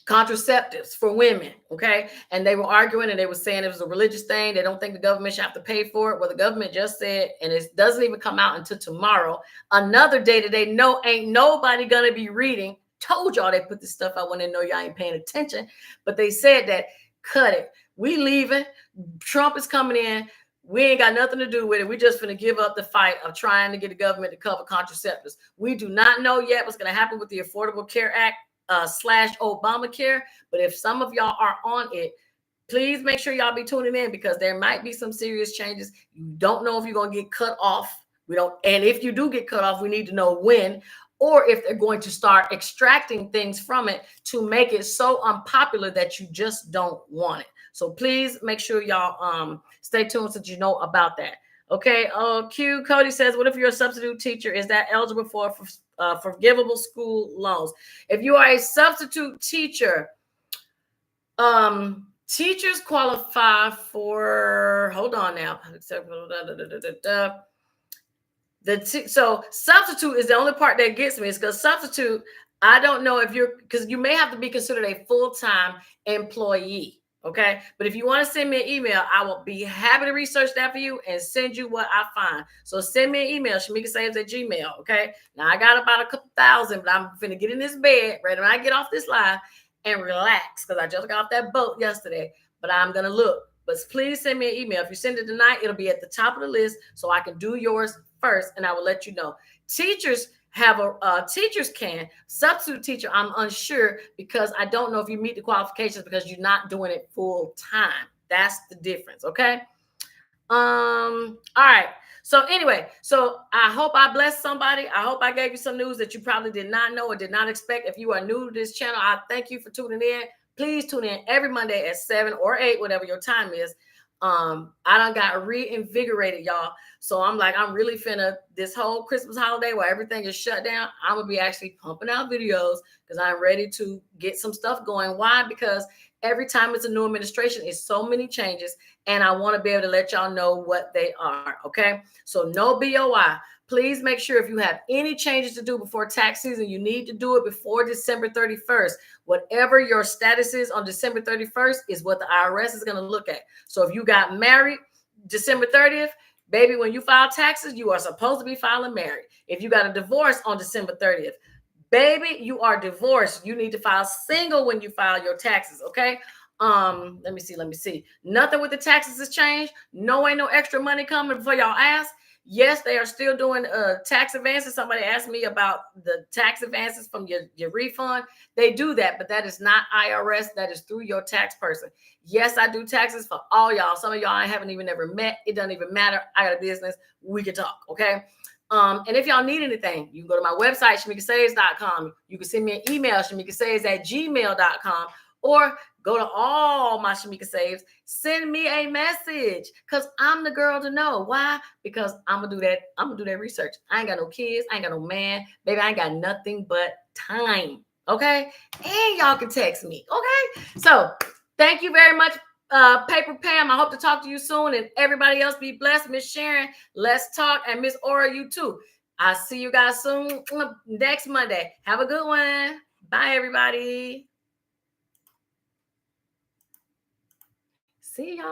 contraceptives for women. Okay. And they were arguing, and they were saying it was a religious thing. They don't think the government should have to pay for it. Well, the government just said, and it doesn't even come out until tomorrow, another day that they know ain't nobody going to be reading. Told y'all they put this stuff out when they know y'all ain't paying attention, but they said that cut it. We leaving. Trump is coming in. We ain't got nothing to do with it. We just finna give up the fight of trying to get the government to cover contraceptives. We do not know yet what's going to happen with the Affordable Care Act / Obamacare. But if some of y'all are on it, please make sure y'all be tuning in, because there might be some serious changes. You don't know if you're going to get cut off. We don't. And if you do get cut off, we need to know when. or if they're going to start extracting things from it to make it so unpopular that you just don't want it. So please make sure y'all stay tuned so that you know about that. Okay. Q Cody says, what if you're a substitute teacher? Is that eligible for forgivable school loans? If you are a substitute teacher, teachers qualify for, hold on now. So substitute is the only part that gets me, is because substitute, I don't know if you're, because you may have to be considered a full-time employee. Okay. But if you want to send me an email, I will be happy to research that for you and send you what I find. So send me an email, shamikasaves@gmail. Okay. Now I got about a couple thousand, but I'm finna get in this bed right when I get off this live and relax, because I just got off that boat yesterday. But I'm going to look. But please send me an email. If you send it tonight, it'll be at the top of the list so I can do yours first, and I will let you know. Teachers have teachers can. Substitute teacher, I'm unsure, because I don't know if you meet the qualifications because you're not doing it full time. That's the difference. Okay. All right. So anyway, so I hope I blessed somebody. I hope I gave you some news that you probably did not know or did not expect. If you are new to this channel, I thank you for tuning in. Please tune in every Monday at 7 or 8, whatever your time is. I done got reinvigorated, y'all. So I'm like, I'm really finna, this whole Christmas holiday where everything is shut down, I'm gonna be actually pumping out videos because I'm ready to get some stuff going. Why? Because every time it's a new administration, it's so many changes, and I want to be able to let y'all know what they are. Okay. So no BOI. Please make sure if you have any changes to do before tax season, you need to do it before December 31st. Whatever your status is on December 31st is what the IRS is going to look at. So if you got married December 30th, baby, when you file taxes, you are supposed to be filing married. If you got a divorce on December 30th, baby, you are divorced. You need to file single when you file your taxes. Okay. Let me see. Nothing with the taxes has changed. No, ain't no extra money coming for y'all ass. Yes, they are still doing tax advances. Somebody asked me about the tax advances from your refund. They do that, but that is not IRS. That is through your tax person. Yes, I do taxes for all y'all. Some of y'all I haven't even ever met. It doesn't even matter. I got a business. We can talk, okay? And if y'all need anything, you can go to my website, shamikasaves.com. You can send me an email, shamikasaves@gmail.com, or go to all my Shamika Saves. Send me a message, because I'm the girl to know. Why? Because I'm gonna do that. I'm gonna do that research. I ain't got no kids. I ain't got no man. Baby, I ain't got nothing but time. Okay. And y'all can text me. Okay. So thank you very much, Paper Pam. I hope to talk to you soon. And everybody else be blessed. Miss Sharon, let's talk. And Miss Aura, you too. I'll see you guys soon next Monday. Have a good one. Bye, everybody. See y'all.